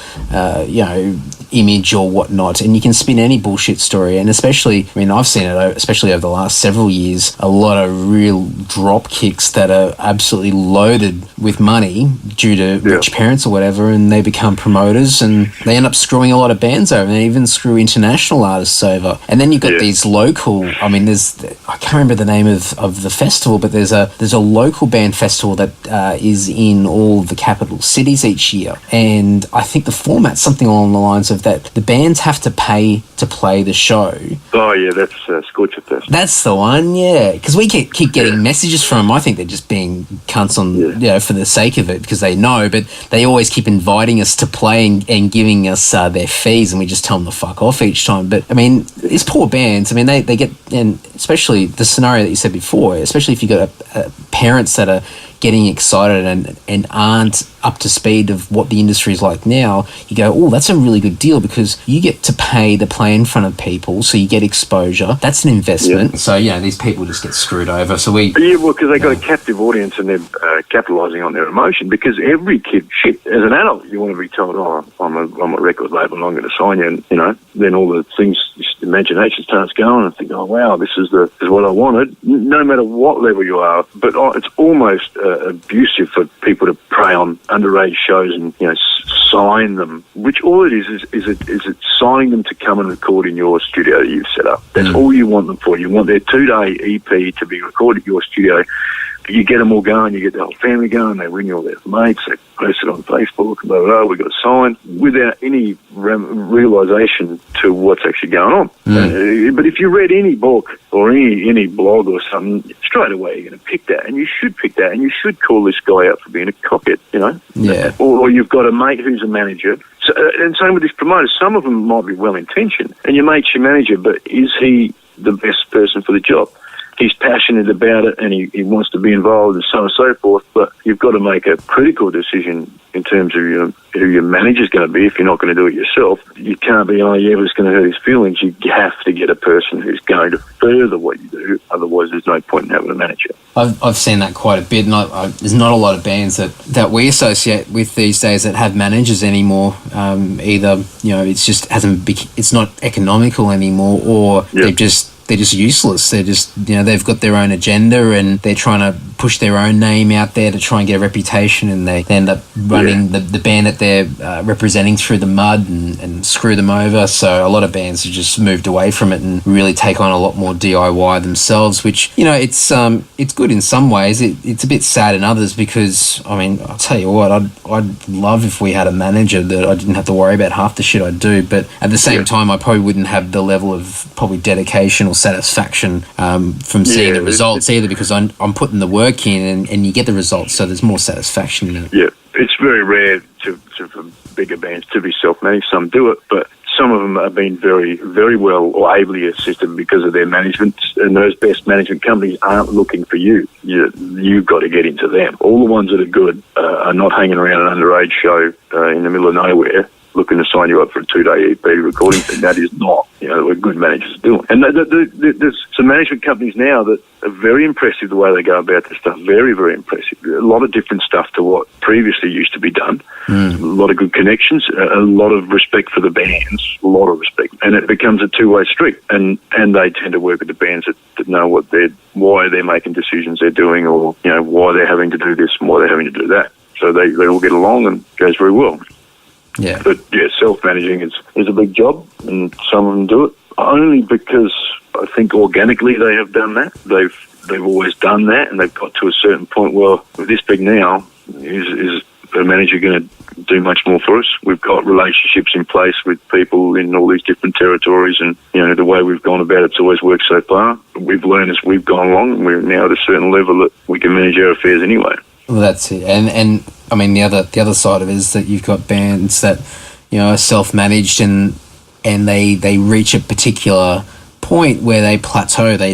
S2: image or whatnot. And you can spin any bullshit story. And especially, I mean, I've seen it, especially over the last several years, a lot of real drop kicks that are absolutely loaded with money due to rich parents or whatever, and they become promoters and they end up screwing a lot of bands over, and they even screw international artists over. And then you've got these local, I mean, I can't remember the name of the festival, but there's a local band festival that is in all the capital cities each year. And I think the format's something along the lines of that the bands have to pay to play the show.
S3: Oh, yeah, that's Scorcher Fest.
S2: That's the one, yeah. Because we keep getting messages from them. I think they're just being cunts on, for the sake of it, because they know, but they always keep inviting us to play and giving us their fees, and we just tell them to fuck off each time. But, I mean, these poor bands, I mean, they get, and especially the scenario that you said before, especially if you've got parents that are getting excited and aren't up to speed of what the industry is like now, you go, oh, that's a really good deal, because you get to pay to play in front of people, so you get exposure. That's an investment. Yeah. So, these people just get screwed over. So
S3: because they got a captive audience and they're capitalising on their emotion, because every kid, as an adult, you want to be told, oh, I'm a record label and I'm going to sign you, and, then all the things, imagination starts going and think, oh, wow, this is what I wanted, no matter what level you are. But it's almost abusive for people to prey on underage shows and sign them, which all it is it signing them to come and record in your studio that you've set up. That's all you want them for. You want their 2-day EP to be recorded at your studio. You get them all going, you get the whole family going, they ring all their mates, they post it on Facebook, blah, blah, blah, we got a sign, without any realisation to what's actually going on. But if you read any book or any blog or something, straight away you're going to pick that, and you should pick that, and you should call this guy out for being a cockhead,
S2: Yeah.
S3: Or you've got a mate who's a manager. So, and same with these promoters, some of them might be well-intentioned, and your mate's your manager, but is he the best person for the job? he's passionate about it and he wants to be involved and so on and so forth, but you've got to make a critical decision in terms of who your manager's going to be if you're not going to do it yourself. You can't be, but it's going to hurt his feelings. You have to get a person who's going to further what you do, otherwise there's no point in having a manager.
S2: I've seen that quite a bit, and there's not a lot of bands that we associate with these days that have managers anymore. Either it's just it's not economical anymore, or they're just useless. They're just they've got their own agenda and they're trying to push their own name out there to try and get a reputation, and they end up running the band that they're representing through the mud and screw them over. So a lot of bands have just moved away from it and really take on a lot more DIY themselves, which it's good in some ways. It's a bit sad in others, because I'll tell you what, I'd love if we had a manager that I didn't have to worry about half the shit I do, but at the same time I probably wouldn't have the level of probably dedication or satisfaction from seeing the results either, because I'm putting the work in and you get the results, so there's more satisfaction in it.
S3: Yeah, it's very rare for bigger bands to be self-managed. Some do it, but some of them have been very, very well or ably assisted because of their management, and those best management companies aren't looking for you. You've got to get into them. All the ones that are good are not hanging around an underage show in the middle of nowhere looking to sign you up for a 2-day EP recording thing. That is not, what good managers are doing. And there's some management companies now that are very impressive the way they go about this stuff. Very, very impressive. A lot of different stuff to what previously used to be done. A lot of good connections, a lot of respect for the bands, a lot of respect. And it becomes a two-way street. And they tend to work with the bands that know why they're making decisions they're doing, or, why they're having to do this and why they're having to do that. So they all get along and it goes very well.
S2: Yeah.
S3: But self-managing is a big job, and some of them do it only because I think organically they have done that. They've always done that, and they've got to a certain point. Well, with this big now, is a manager going to do much more for us? We've got relationships in place with people in all these different territories, and the way we've gone about it's always worked so far. We've learned as we've gone along, and we're now at a certain level that we can manage our affairs anyway.
S2: Well, that's it. And the other side of it is that you've got bands that are self-managed and they reach a particular point where they plateau. They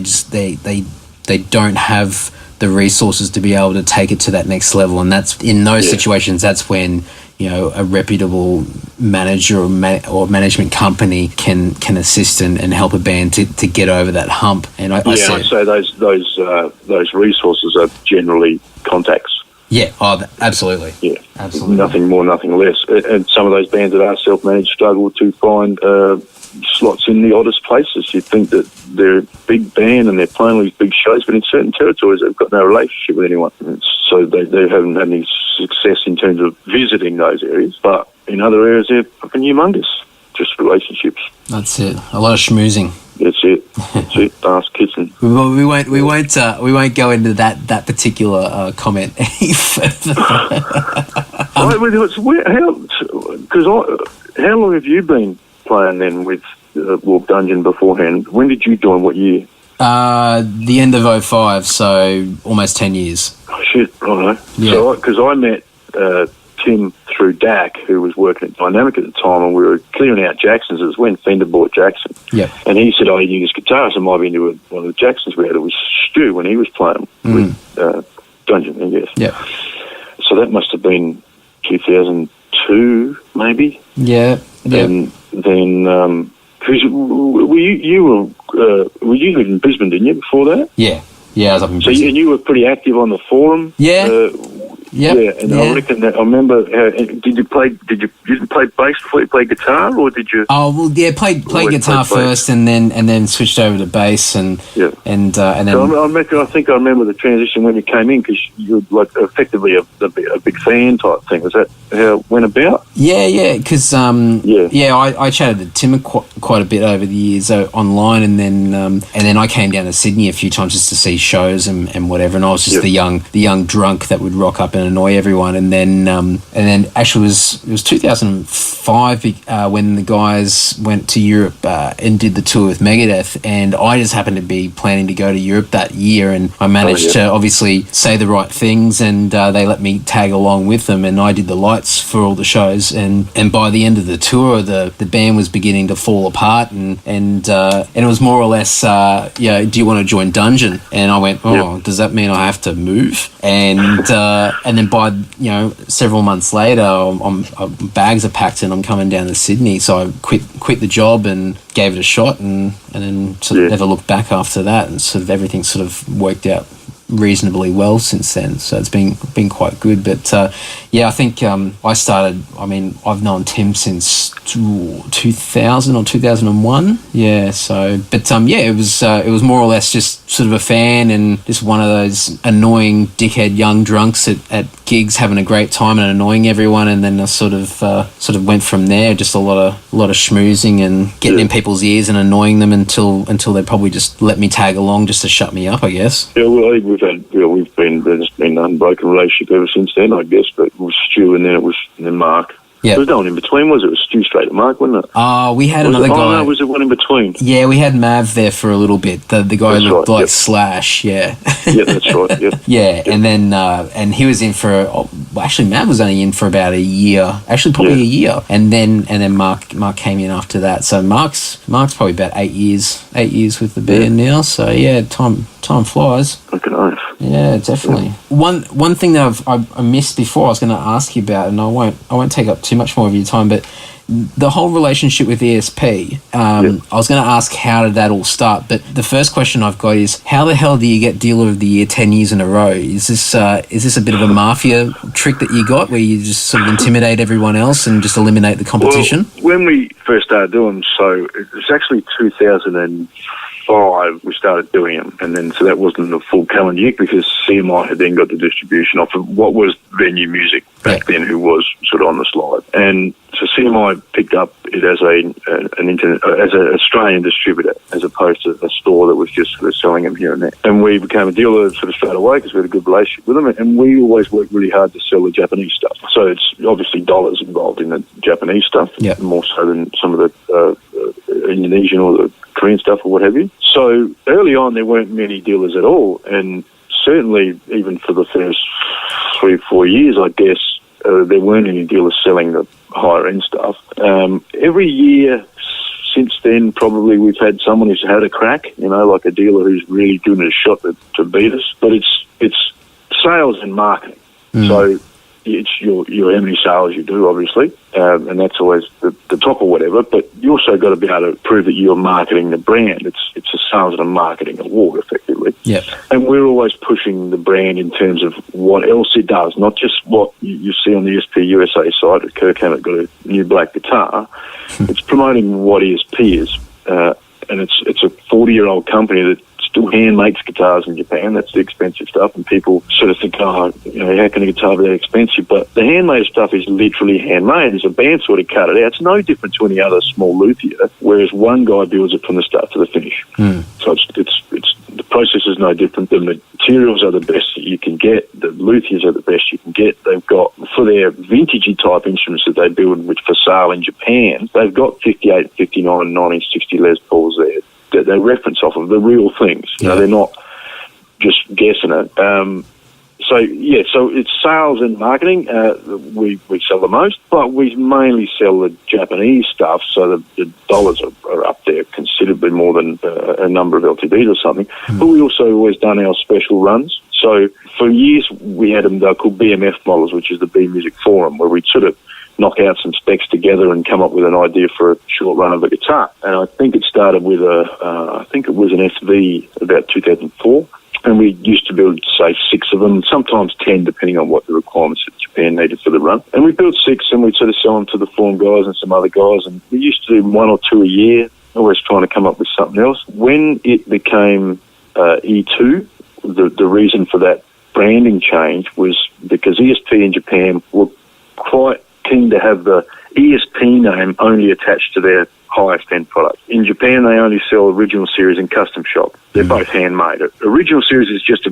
S2: don't have the resources to be able to take it to that next level, and that's in those situations. That's when a reputable manager or management company can assist and help a band to get over that hump. And I'd
S3: say those resources are generally contacts.
S2: Yeah, absolutely.
S3: Yeah,
S2: absolutely.
S3: Nothing more, nothing less. And some of those bands that are self-managed struggle to find slots in the oddest places. You'd think that they're a big band and they're playing these big shows, but in certain territories they've got no relationship with anyone. So they haven't had any success in terms of visiting those areas. But in other areas they're fucking humongous. Just relationships.
S2: That's it. A lot of schmoozing.
S3: That's it. Ass kissing.
S2: We won't go into that particular comment any further.
S3: How long have you been playing then with Warp Dungeon beforehand? When did you join? What year?
S2: The end of 2005, so almost 10 years.
S3: Oh shit! I know.
S2: Yeah.
S3: So because I met Tim through Dak, who was working at Dynamic at the time, and we were clearing out Jacksons. It was when Fender bought Jackson.
S2: Yeah. And
S3: he said, you need this guitarist. I might be into one of the Jacksons we had. It was Stu when he was playing with Dungeon, I guess.
S2: Yeah.
S3: So that must have been 2002, maybe.
S2: Yeah.
S3: And then, were you lived in Brisbane, didn't you, before that?
S2: Yeah. Yeah, I was up in Brisbane.
S3: And you were pretty active on the forum.
S2: Yeah.
S3: I reckon that I remember. Did you play bass before you played guitar, or did you?
S2: Oh well, yeah, played guitar first, and then switched over to bass, and then.
S3: So I think I remember the transition when you came in, because you were like effectively a big fan type thing. Was that how it went about?
S2: Yeah, because I chatted to Tim quite a bit over the years online, and then I came down to Sydney a few times just to see shows and whatever, and I was just the young drunk that would rock up in and annoy everyone. And then actually it was 2005 when the guys went to Europe and did the tour with Megadeth, and I just happened to be planning to go to Europe that year, and I managed to obviously say the right things, and they let me tag along with them, and I did the lights for all the shows, and by the end of the tour, the band was beginning to fall apart, and it was more or less, do you want to join Dungeon? And I went, does that mean I have to move? And then by several months later, bags are packed and I'm coming down to Sydney, so I quit the job and gave it a shot, and then sort of never looked back after that, and sort of everything sort of worked out reasonably well since then, so it's been quite good. But I think I've known Tim since 2000 or 2001, it was more or less just sort of a fan and just one of those annoying dickhead young drunks at gigs having a great time and annoying everyone, and then I sort of went from there, just a lot of schmoozing and getting in people's ears and annoying them until they probably just let me tag along just to shut me up, I guess.
S3: Yeah, well, I think there's been an unbroken relationship ever since then, I guess, but it was Stu and then Mark.
S2: Yeah.
S3: There was no one in between, was it? It was Stu straight to Mark, wasn't it?
S2: We had another guy.
S3: Oh, no, was it one in between?
S2: Yeah, we had Mav there for a little bit. The guy who looked like Slash, yeah.
S3: Yeah, that's right, yeah.
S2: Yeah, and then and he was in for actually Mav was only in for about a year. Actually, probably a year. And then Mark came in after that. So Mark's probably about 8 years with the band now. So yeah, time flies.
S3: Fucking oath.
S2: Yeah, definitely. Yeah. One thing that I missed before I was going to ask you about, and I won't take up too much more of your time, but the whole relationship with ESP, I was going to ask how did that all start, but the first question I've got is how the hell do you get Dealer of the Year 10 years in a row? Is this a bit of a mafia trick that you got where you just sort of intimidate everyone else and just eliminate the competition?
S3: Well, when we first started doing so, it was actually 2005 we started doing them, and then so that wasn't a full calendar year because CMI had then got the distribution off of what was Venue Music back then, who was sort of on the slide, and so CMI picked up it as an Australian distributor as opposed to a store that was just sort of selling them here and there, and we became a dealer sort of straight away because we had a good relationship with them, and we always worked really hard to sell the Japanese stuff. So it's obviously dollars involved in the Japanese stuff, more so than some of the Indonesian or the Korean stuff or what have you. So early on there weren't many dealers at all, and certainly even for the first 3-4 years I guess there weren't any dealers selling the higher end stuff. Every year since then probably we've had someone who's had a crack, like a dealer who's really given it a shot to beat us, but it's sales and marketing. So it's your how many sales you do, obviously, and that's always the top or whatever. But you also got to be able to prove that you're marketing the brand. It's a sales and a marketing award, effectively.
S2: Yep.
S3: And we're always pushing the brand in terms of what else it does, not just what you see on the ESP USA site. That Kirk Hammett got a new black guitar. It's promoting what ESP is, and it's a 40-year-old company that still hand makes guitars in Japan. That's the expensive stuff, and people sort of think, how can a guitar be that expensive? But the handmade stuff is literally handmade. There's a band sort of cut it out. It's no different to any other small luthier, whereas one guy builds it from the start to the finish. So it's the process is no different. The materials are the best that you can get. The luthiers are the best you can get. They've got, for their vintagey type instruments that they build, which for sale in Japan, they've got 58, 59, 1960 Les Pauls there. They reference off of the real things. They're not just guessing it. So it's sales and marketing. We sell the most, but we mainly sell the Japanese stuff, so the dollars are up there considerably more than a number of LTDs or something. But we also always done our special runs. So for years we had them, they're called BMF models, which is the BMusic Forum, where we'd sort of knock out some specs together and come up with an idea for a short run of a guitar. And I think it started with I think it was an SV about 2004. And we used to build, say, 6 of them, sometimes 10, depending on what the requirements that Japan needed for the run. And we built 6, and we'd sort of sell them to the forum guys and some other guys. And we used to do 1 or 2 a year, always trying to come up with something else. When it became E2, the reason for that branding change was because ESP in Japan were quite keen to have the ESP name only attached to their highest end product. In Japan, they only sell Original Series and Custom Shop. They're both handmade. Original Series is just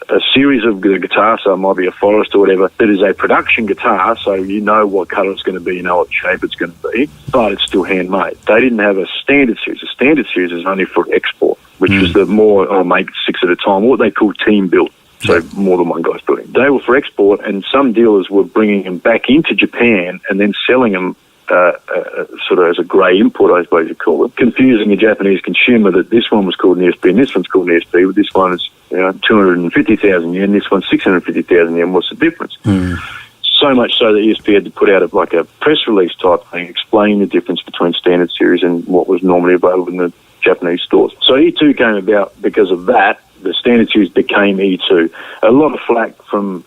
S3: a series of the guitar, so it might be a Forest or whatever, that is a production guitar, so you know what colour it's going to be, you know what shape it's going to be, but it's still handmade. They didn't have a standard series. A standard series is only for export, which was the more, I'll make 6 at a time, what they call team built. So more than one guy's building. They were for export, and some dealers were bringing them back into Japan and then selling them sort of as a grey import, I suppose you call it, confusing a Japanese consumer that this one was called an ESP and this one's called an ESP, but this one is 250,000 yen, this one's 650,000 yen. What's the difference? So much so that ESP had to put out a press release type thing explaining the difference between standard series and what was normally available in the Japanese stores. So E2 came about because of that. The standard series became E2. A lot of flack from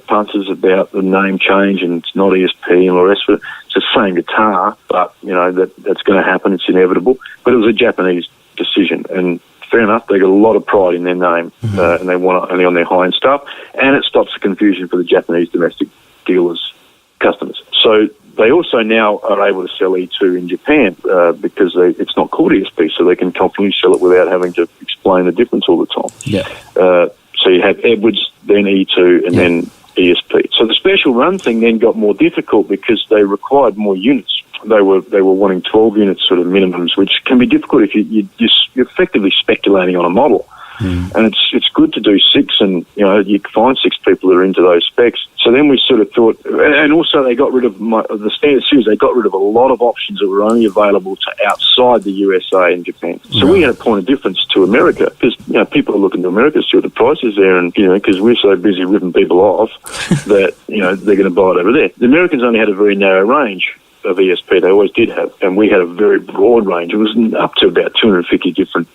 S3: punters about the name change and it's not ESP and all the rest of it. It's the same guitar, but that's going to happen. It's inevitable. But it was a Japanese decision, and fair enough. They got a lot of pride in their name, and they want it only on their high-end stuff. And it stops the confusion for the Japanese domestic dealers, customers. So they also now are able to sell E2 in Japan because it's not called ESP, so they can confidently sell it without having to explain the difference all the time.
S2: Yeah.
S3: So you have Edwards, then E2, and then ESP. So the special run thing then got more difficult because they required more units. They were wanting 12 units sort of minimums, which can be difficult if you're effectively speculating on a model. And it's good to do 6, and you can find 6 people that are into those specs. So then we sort of thought, and also they got rid of the standard series. They got rid of a lot of options that were only available to outside the USA and Japan. So we had a point of difference to America because people are looking to America to see what the price is there, and because we're so busy ripping people off that they're going to buy it over there. The Americans only had a very narrow range of ESP. They always did have, and we had a very broad range. It was up to about 250 different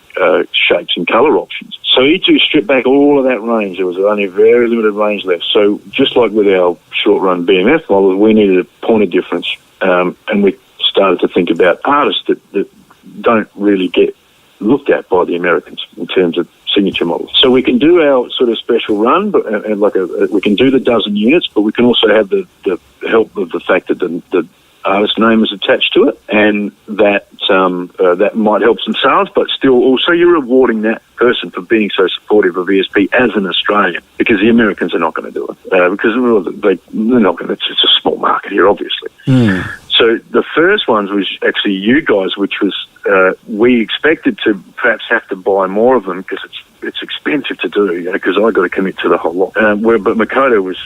S3: shapes and colour options. So E2 stripped back all of that range. There was only a very limited range left. So just like with our short-run BMF models, we needed a point of difference, and we started to think about artists that don't really get looked at by the Americans in terms of signature models. So we can do our sort of special run, but we can do the dozen units, but we can also have the help of the fact that the artist name is attached to it, and that might help some sales, but still also you're rewarding that person for being so supportive of ESP as an Australian, because the Americans are not going to do it, because they're not going to. It's a small market here, obviously. So the first ones was actually you guys, which was we expected to perhaps have to buy more of them because it's expensive to do, because I got to commit to the whole lot. But Makoto was,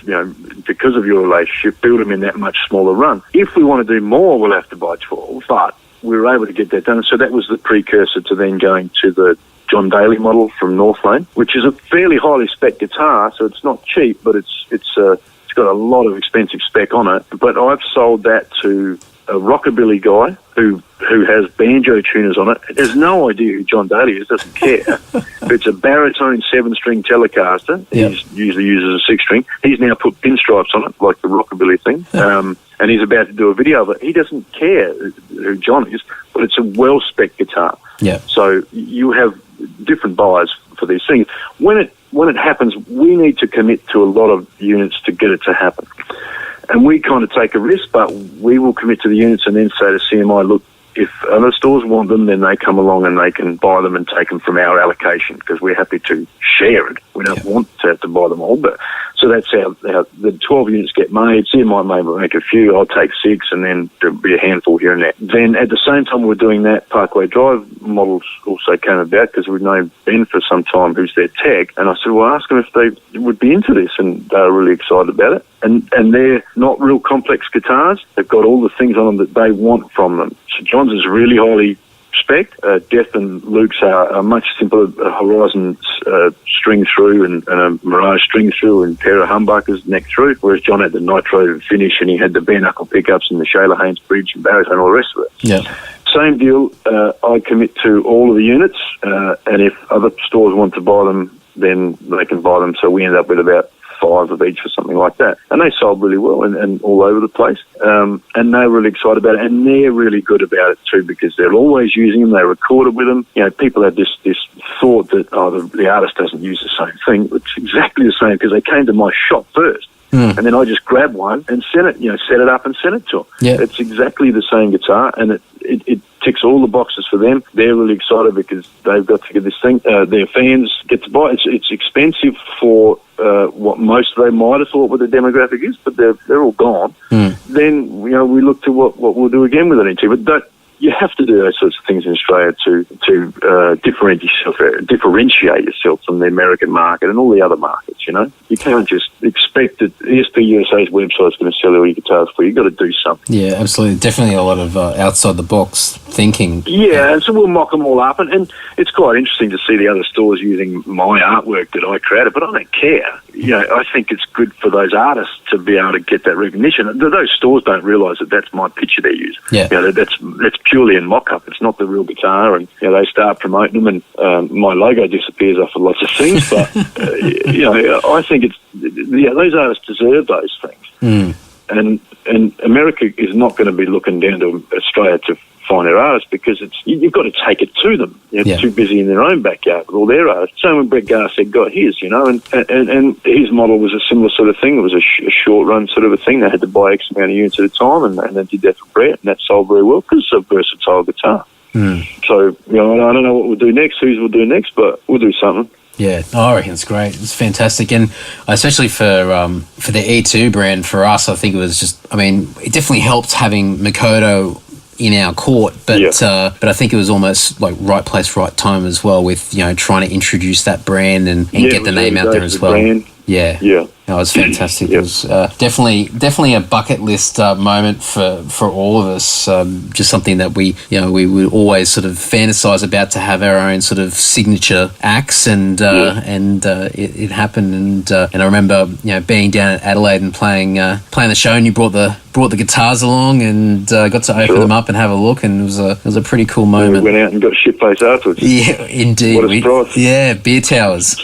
S3: because of your relationship, build them in that much smaller run. If we want to do more, we'll have to buy 12, but we were able to get that done. So that was the precursor to then going to the John Daly model from Northlane, which is a fairly highly spec guitar, so it's not cheap, but it's got a lot of expensive spec on it. But I've sold that to a rockabilly guy who has banjo tuners on it. Has no idea who John Daly is, doesn't care. It's a baritone 7-string Telecaster. He usually uses a 6-string. He's now put pinstripes on it, like the rockabilly thing. And he's about to do a video of it. He doesn't care who John is, but it's a well-spec guitar.
S2: Yeah.
S3: So you have different buyers for these things. When it happens, we need to commit to a lot of units to get it to happen. And we kind of take a risk, but we will commit to the units and then say to CMI, look, if other stores want them, then they come along and they can buy them and take them from our allocation, because we're happy to share it. We don't want to have to buy them all. But so that's how the 12 units get made. CMI may make a few, I'll take 6, and then there'll be a handful here and there. Then at the same time we're doing that, Parkway Drive models also came about because we've known Ben for some time, who's their tech. And I said, well, ask them if they would be into this, and they were really excited about it. And they're not real complex guitars. They've got all the things on them that they want from them. So John's is really highly spec. Death and Luke's are much simpler. Horizon string through and a Mirage string through and pair of humbuckers neck through. Whereas John had the nitro finish and he had the bare knuckle pickups and the Shayla Haynes bridge and baritone and all the rest of it.
S2: Yeah.
S3: Same deal. I commit to all of the units, and if other stores want to buy them, then they can buy them. So we end up with about 5 of each or something like that. And they sold really well and all over the place. And they're really excited about it. And they're really good about it too, because they're always using them. They record it with them. People have this thought that, the artist doesn't use the same thing. It's exactly the same, because they came to my shop first. and then I just grab one and set it up and send it to them.
S2: Yeah.
S3: It's exactly the same guitar, and it ticks all the boxes for them. They're really excited because they've got to get this thing. Their fans get to buy it. It's expensive for what most they might have thought what the demographic is, but they're all gone. Then we look to what we'll do again with it. But you have to do those sorts of things in Australia to differentiate yourself from the American market and all the other markets. You can't just expect that ESP USA's website's going to sell all your guitars for you. You've got to do something.
S2: Yeah, absolutely. Definitely a lot of outside the box thinking.
S3: Yeah, and so we'll mock them all up, and it's quite interesting to see the other stores using my artwork that I created, but I don't care. I think it's good for those artists to be able to get that recognition. Those stores don't realise that that's my picture they're using.
S2: Yeah.
S3: That's purely in mock-up. It's not the real guitar, and they start promoting them, and my logo disappears off of lots of things, but I think those artists deserve those things. And America is not going to be looking down to Australia to find their artists, because you've got to take it to them. They're too busy in their own backyard with all their artists. So when Brett Garsett got his, and his model was a similar sort of thing. It was a short run sort of a thing. They had to buy X amount of units at a time, and they did that for Brett, and that sold very well because it's a versatile guitar. So I don't know what we'll do next, whose we'll do next, but we'll do something.
S2: Yeah, I reckon it's great. It's fantastic, and especially for the E2 brand, for us, I think it was it definitely helped having Makoto in our court, but I think it was almost like right place, right time as well, with trying to introduce that brand and get the name out there as well.
S3: Brand.
S2: Yeah. It was fantastic. It was definitely a bucket list moment for all of us. Just something that we would always sort of fantasize about, to have our own sort of signature acts, and it happened. And I remember being down at Adelaide and playing the show, and you brought the guitars along, and got to open them up and have a look, and it was a pretty cool moment.
S3: We went out and got shit-faced afterwards.
S2: Yeah, indeed.
S3: What a surprise.
S2: Yeah, beer towers.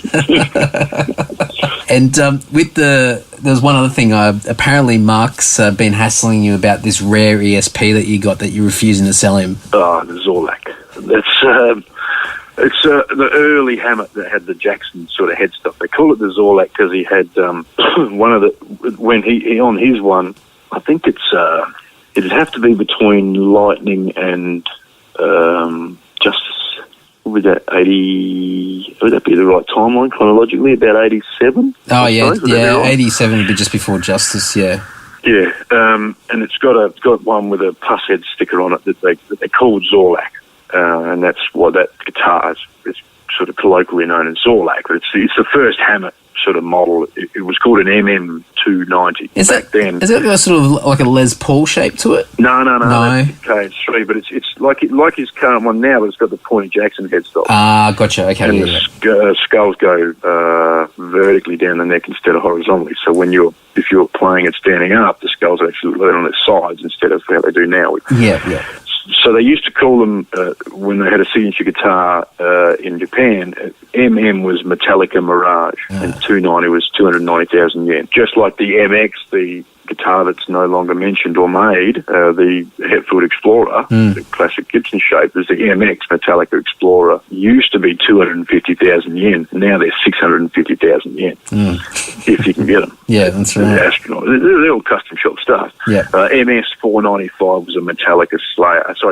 S2: And there's one other thing. Apparently, Mark's been hassling you about this rare ESP that you got that you're refusing to sell him.
S3: Oh, the Zorlak. It's the early Hammett that had the Jackson sort of headstock. They call it the Zorlak because he had one of when he on his one. I think it'd have to be between Lightning and Justice. Would that 80? Would that be the right timeline chronologically? About 87.
S2: Oh yeah, 87 would be just before Justice. Yeah.
S3: Yeah, and it's got one with a plus head sticker on it that they call Zorlak, and that's why that guitar is sort of colloquially known as Zorlak. It's the first Hammett sort of model. It was called an MM290 back then.
S2: Is it got sort of like a Les Paul shape to it?
S3: No. That's KH3, but it's like his current one now, but it's got the Pointy Jackson headstock.
S2: Ah, gotcha. Okay.
S3: And the skulls go vertically down the neck instead of horizontally. So if you're playing it standing up, the skulls actually lean on their sides instead of how they do now.
S2: Yeah.
S3: So they used to call them, when they had a signature guitar in Japan, MM was Metallica Mirage, and 290 was 290,000 yen. Just like the MX, the guitar that's no longer mentioned or made, the Hetfield Explorer, the classic Gibson shape, is the MX Metallica Explorer. Used to be 250,000 yen. Now they're 650,000 yen, if you can get them.
S2: Yeah, that's right.
S3: They're astronaut. They're all custom shop stuff.
S2: Yeah.
S3: MS 495 was a Metallica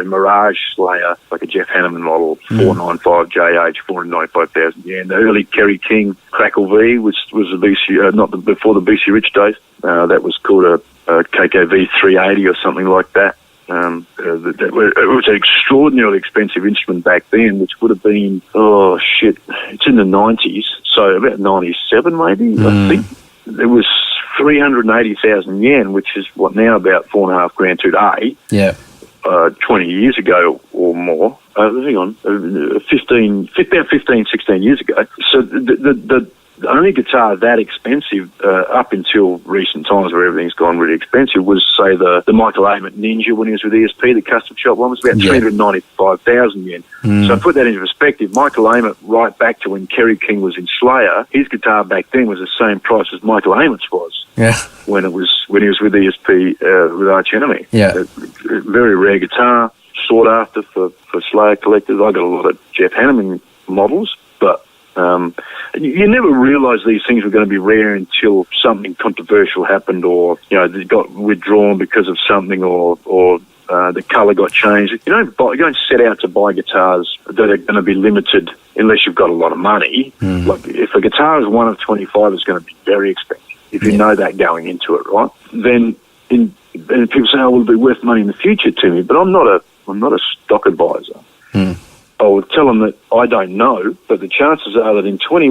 S3: Mirage Slayer, like a Jeff Hanneman model. 495 JH, 495,000 yen. The early Kerry King Crackle V was the BC, before the BC Rich days. That was called a KKV 380 or something like that. It was an extraordinarily expensive instrument back then, which would have been, it's in the 90s, so about 97 maybe, I think. It was 380,000 yen, which is what now about $4,500 today.
S2: Yeah.
S3: 20 years ago or more. Hang on, 16 years ago. So the only guitar that expensive up until recent times, where everything's gone really expensive, was, say, the Michael Amott Ninja when he was with ESP, the custom shop one, was about 395,000 yen. So put that into perspective, Michael Amott, right back to when Kerry King was in Slayer, his guitar back then was the same price as Michael Amott's was.
S2: Yeah.
S3: When he was with ESP with Arch Enemy.
S2: Yeah.
S3: A very rare guitar, sought after for Slayer collectors. I got a lot of Jeff Hanneman models, but You never realised these things were going to be rare until something controversial happened, or they got withdrawn because of something, or the colour got changed. You don't set out to buy guitars that are going to be limited unless you've got a lot of money. Like if a guitar is one of 25, it's going to be very expensive. If you know that going into it, right? Then and people say, "Oh, will it be worth money in the future to me?" But I'm not a stock advisor. I will tell them that I don't know, but the chances are that in 20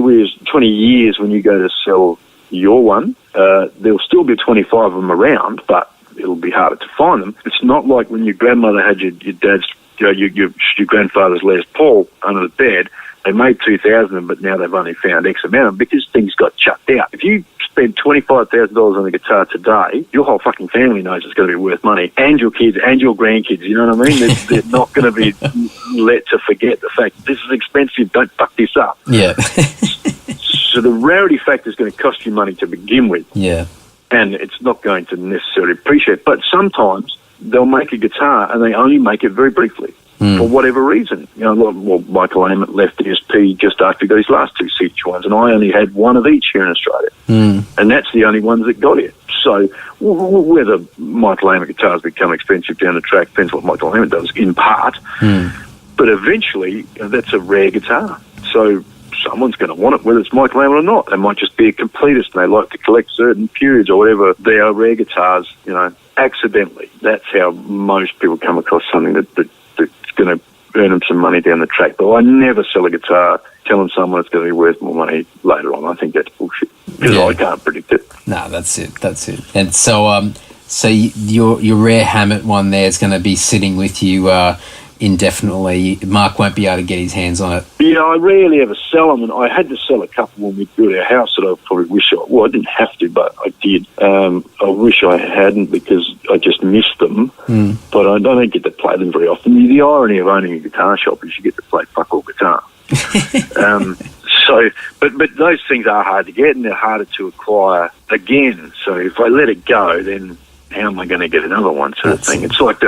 S3: years when you go to sell your one, there'll still be 25 of them around, but it'll be harder to find them. It's not like when your grandmother had your dad's, your grandfather's Les Paul under the bed. They made 2,000 of them, but now they've only found X amount of them because things got chucked out. If you spend $25,000 on a guitar today, your whole fucking family knows it's going to be worth money, and your kids and your grandkids. You know what I mean? They're not going to be let to forget the fact this is expensive. Don't fuck this up.
S2: Yeah.
S3: So the rarity factor is going to cost you money to begin with.
S2: Yeah.
S3: And it's not going to necessarily appreciate. But sometimes they'll make a guitar and they only make it very briefly. For whatever reason. Michael Amott left ESP just after he got his last 2 CH1s, and I only had one of each here in Australia. And that's the only ones that got it. So whether Michael Amott guitars become expensive down the track depends what Michael Amott does, in part. But eventually, that's a rare guitar. So someone's going to want it, whether it's Michael Amott or not. They might just be a completist and they like to collect certain periods or whatever. They are rare guitars, accidentally. That's how most people come across something that's going to earn them some money down the track. But I never sell a guitar telling someone it's going to be worth more money later on. I think that's bullshit because I can't predict it.
S2: No, that's it. And so, your rare Hammett one there is going to be sitting with you indefinitely. Mark won't be able to get his hands on it.
S3: Yeah, I rarely ever sell them, and I had to sell a couple when we built our house that I probably wish I didn't have to, but I did. I wish I hadn't because I just missed them, but I don't get to play them very often. The irony of owning a guitar shop is you get to play fuck all guitar. But those things are hard to get and they're harder to acquire again. So if I let it go, then how am I going to get another one sort of thing? It's like